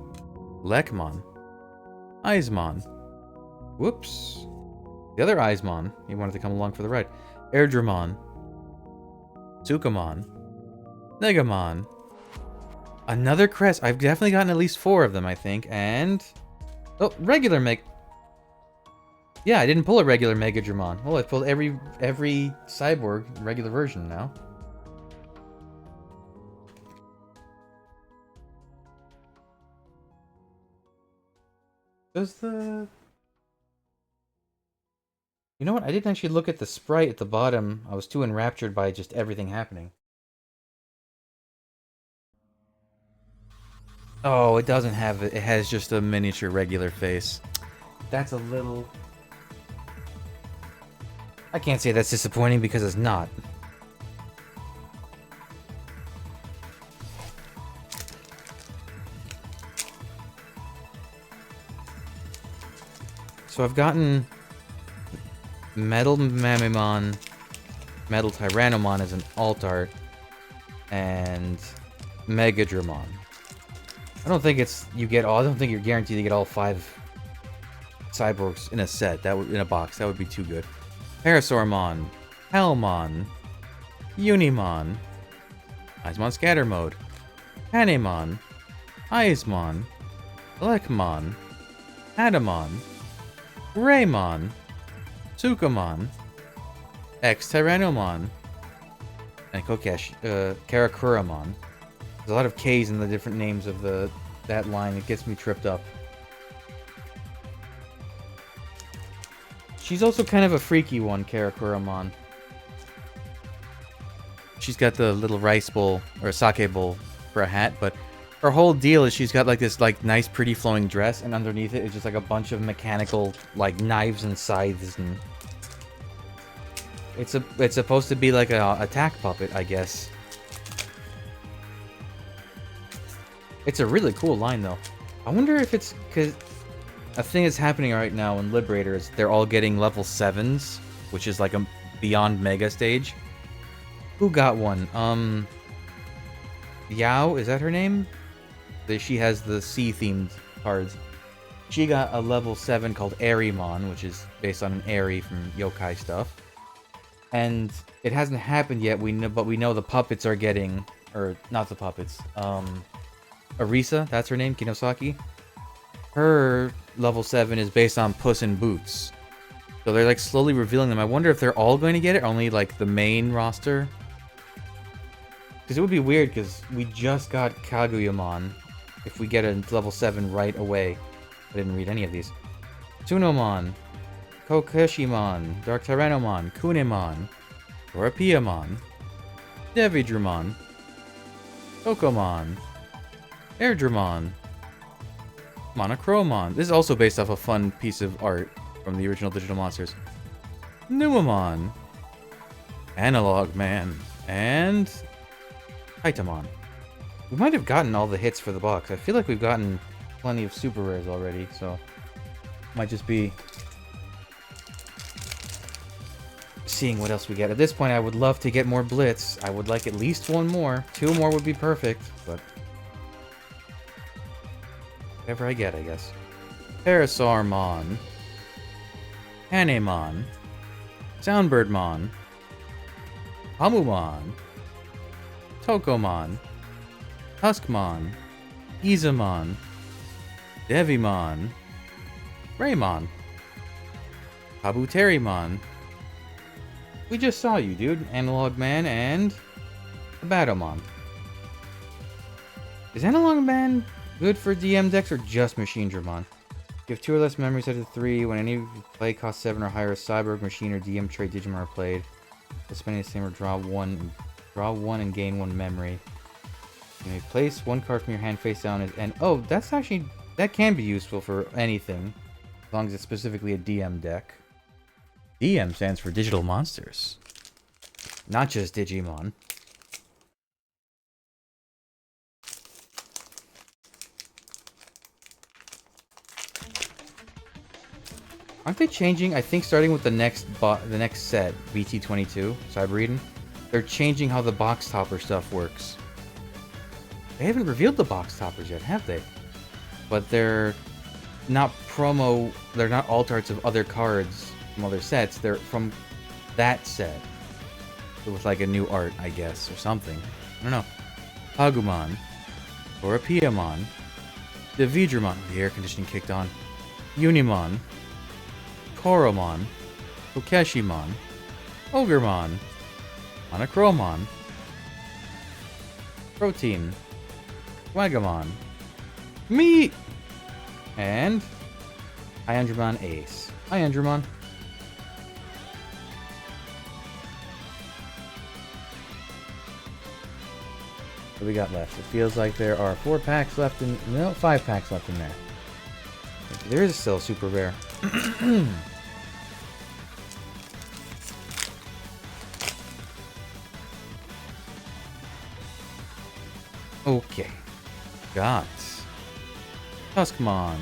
Lekmon, Eismon. Whoops. The other Eismon, he wanted to come along for the ride. Airdramon, Tsukamon, Negamon. Another crest. I've definitely gotten at least 4 of them, I think. And... oh, regular yeah, I didn't pull a regular Megadramon. Well, I pulled every cyborg regular version now. Does the... you know what? I didn't actually look at the sprite at the bottom. I was too enraptured by just everything happening. Oh, it doesn't have it. It has just a miniature regular face. That's a little... I can't say that's disappointing because it's not. So I've gotten Metal Mamemon, Metal Tyrannomon as an alt art, and Megadramon. I don't think I don't think you're guaranteed to get all 5 cyborgs in a set. In a box. That would be too good. Parasaurmon, Hellmon, Unimon, Eismon Scatter Mode, Panemon, Eismon, Lekmon, Adamon, Greymon, Tsukamon, X-Tyrannomon, and Karakuramon. There's a lot of K's in the different names of that line. It gets me tripped up. She's also kind of a freaky one, Karakuramon. She's got the little rice bowl, or sake bowl, for a hat, but her whole deal is she's got like this nice pretty flowing dress, and underneath it is just like a bunch of mechanical like knives and scythes, and it's supposed to be like a attack puppet, I guess. It's a really cool line though. I wonder if it's because a thing that's happening right now in Liberator is they're all getting level 7s, which is like a beyond mega stage. Who got one? Yao, is that her name? She has the sea-themed cards. She got a level 7 called Airymon, which is based on an Airy from yokai stuff. And it hasn't happened yet, but we know the puppets are getting... or, not the puppets. Arisa, that's her name, Kinosaki. Her level 7 is based on Puss in Boots. So they're like slowly revealing them. I wonder if they're all going to get it, or only like the main roster. Because it would be weird, because we just got Kaguyamon. If we get a level 7 right away. I didn't read any of these. Tsunomon, Kokeshimon, Dark Tyrannomon, Kunemon, Torapiamon, Devidramon, Tokomon, Airdramon, Monochromon. This is also based off a fun piece of art from the original Digital Monsters. Numamon, Analog Man, and Titamon. We might have gotten all the hits for the box. I feel like we've gotten plenty of super rares already, so might just be seeing what else we get. At this point, I would love to get more Blitz. I would like at least one more. 2 more would be perfect, but whatever I get, I guess. Parasaurmon, Hanemon, Soundbirdmon, Hamumon, Tokomon, Huskmon, Izamon, Devimon, Raymon, Kabuterimon. We just saw you, dude. Analog Man and Abatomon. Is Analog Man good for DM decks or just Machine Dramon? Give 2 or less memories out of 3. When any play costs 7 or higher, Cyborg, Machine, or DM trait Digimon are played. Spending the same or draw 1 and gain 1 memory. You may place 1 card from your hand face down and oh, that's actually, that can be useful for anything. As long as it's specifically a DM deck. DM stands for Digital Monsters. Not just Digimon. Aren't they changing? I think starting with the next set, BT22, Cyber Eden, they're changing how the box topper stuff works. They haven't revealed the box toppers yet, have they? But they're not they're not alt arts of other cards from other sets. They're from that set. With like a new art, I guess, or something. I don't know. Hagumon, Torapiamon, Devidramon, the air conditioning kicked on, Unimon, Koromon, Kokeshimon, Ogremon, Monochromon, Protein, Wagamon, Meat, and Hyandramon Ace. Hyandramon. What do we got left? It feels like there are 4 packs left in... No, 5 packs left in there. There is still super rare. Okay. Got Tuskmon,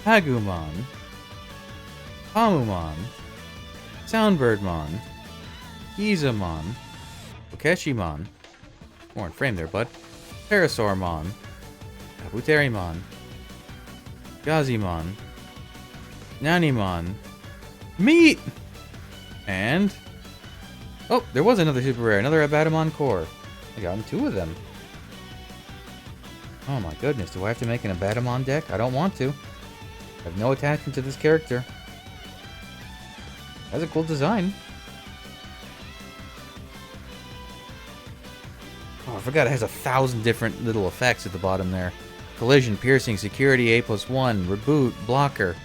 Hagumon, Hamumon, Soundbirdmon, Gizamon, Okeshimon, more in frame there, bud, Parasaurmon, Kabuterimon, Gazimon, Nanimon, Meat, and oh, there was another super rare, another Abatomon core. I got 2 of them. Oh my goodness, do I have to make an Abatomon deck? I don't want to. I have no attachment to this character. Has a cool design. Oh, I forgot it has 1,000 different little effects at the bottom there. Collision, piercing, security, A+1, reboot, blocker.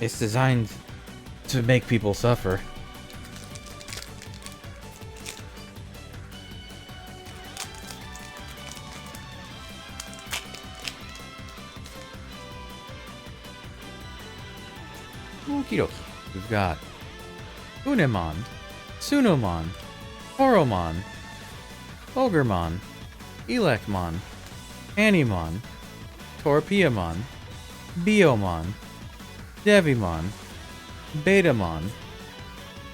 It's designed to make people suffer. Okie dokie. We've got Unemon, Sunomon, Horomon, Ogremon, Elekmon, Animon, Torpiamon, Biomon, Devimon, Betamon,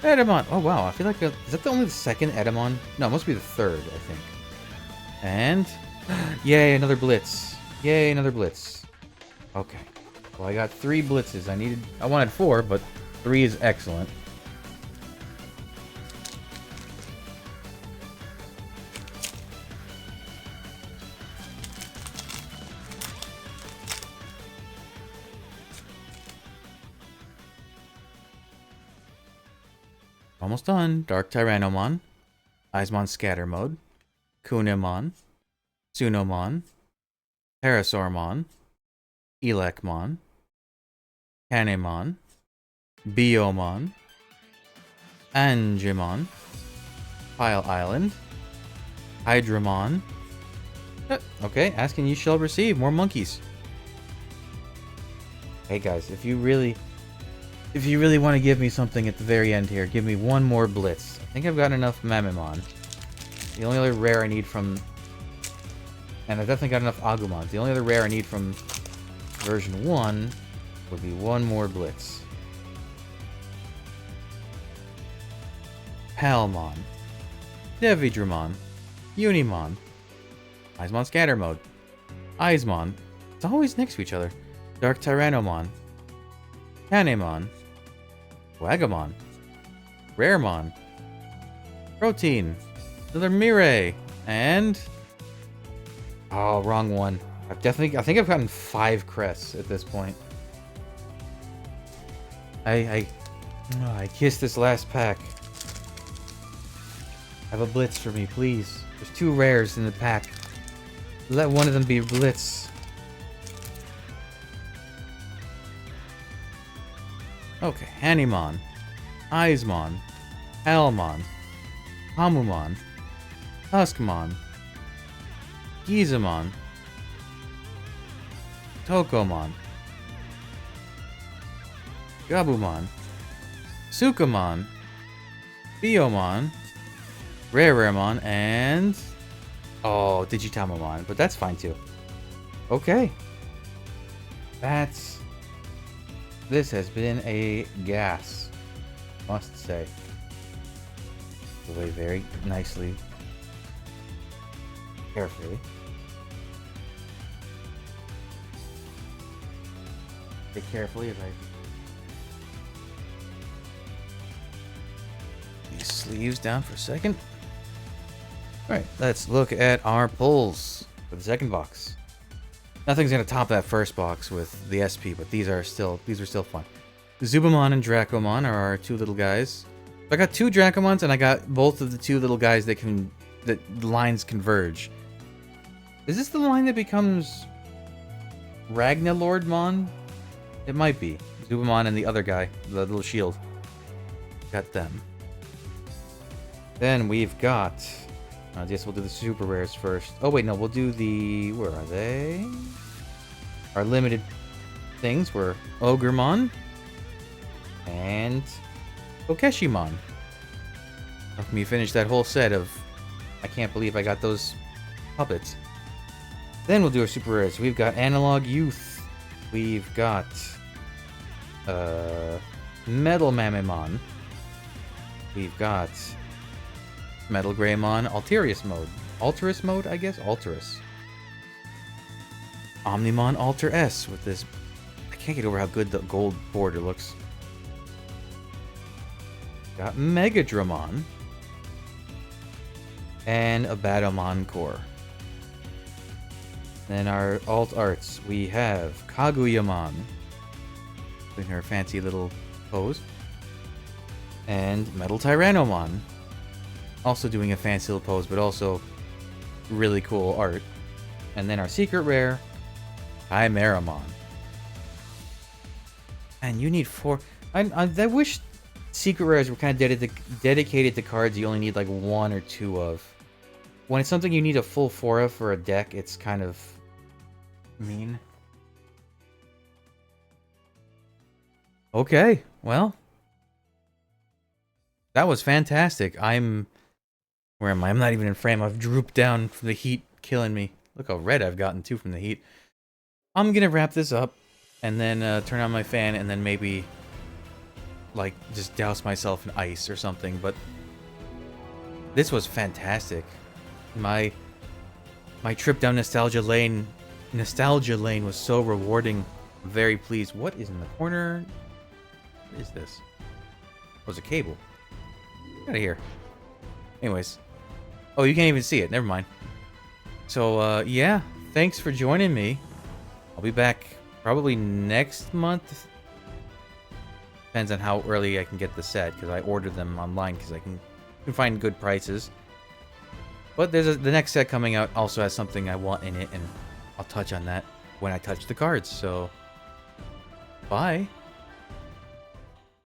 Edamon. Oh wow, I feel like is that only the second Edamon? No, it must be the third, I think. And yay, another Blitz. Yay, another Blitz. Okay. Well, I got 3 Blitzes. I wanted 4, but 3 is excellent. Almost done. Dark Tyrannomon, Eismon Scatter Mode, Kunemon, Sunomon, Parasaurmon, Elekmon, Hanemon, Biomon, Angemon, Pile Island, Hydramon. Okay, asking you shall receive more monkeys. Hey guys, if you really If you really want to give me something at the very end here, give me one more Blitz. I think I've got enough Mamemon. The only other rare I need from... And I've definitely got enough Agumons. The only other rare I need from version 1 would be one more Blitz. Palmon. Devidramon. Unimon. Eismon Scatter Mode. Eismon. It's always next to each other. Dark Tyrannomon. Kanemon. Wagamon. Raremon. Protein. Another Mirei. And... Oh, wrong one. I think I've gotten 5 crests at this point. I kissed this last pack. Have a Blitz for me, please. There's 2 rares in the pack. Let one of them be Blitz. Okay, Hanimon, Eismon, Halmon, Hamumon, Tuskmon, Gizamon, Tokomon, Gabumon, Sukamon, Biomon, Raremon, and... Oh, Digitamamon, but that's fine too. Okay. This has been a gas, must say. Away very nicely. Carefully. Very carefully as I... These sleeves down for a second. Alright, let's look at our pulls for the second box. Nothing's gonna top that first box with the SP, but these are still fun. Zubamon and Dracomon are our 2 little guys. I got 2 Dracomons and I got both of the 2 little guys that the lines converge. Is this the line that becomes Ragnalordmon? It might be. Zubamon and the other guy, the little shield. Got them. Then we've got... I guess we'll do the super rares first. Oh wait, no, we'll do the... Where are they? Our limited things were Ogremon and Kokeshimon. Help me finish that whole set of... I can't believe I got those puppets. Then we'll do our super rares. We've got Analog Youth. We've got... Metal Mamemon. We've got... Metal Greymon, Alterous Mode. Alterous Mode, I guess? Alterous. Omnimon Alter S with this... I can't get over how good the gold border looks. Got Megadramon. And a Batomon Core. Then our alt arts, we have Kaguyamon. In her fancy little pose. And Metal Tyrannomon. Also doing a fancy little pose, but also really cool art. And then our secret rare, Chimeramon. And you need 4... I wish secret rares were kind of dedicated to cards you only need like 1 or 2 of. When it's something you need a full 4 of for a deck, it's kind of mean. Okay, well. That was fantastic. Where am I? I'm not even in frame. I've drooped down from the heat killing me. Look how red I've gotten too from the heat. I'm gonna wrap this up and then turn on my fan and then maybe like just douse myself in ice or something. But this was fantastic. My trip down nostalgia lane was so rewarding. I'm very pleased. What is in the corner? What is this? Oh, it's a cable. Get out of here. Anyways. Oh, you can't even see it. Never mind. So, yeah. Thanks for joining me. I'll be back probably next month. Depends on how early I can get the set, because I ordered them online, because I can find good prices. But there's the next set coming out also has something I want in it, and I'll touch on that when I touch the cards. So, bye.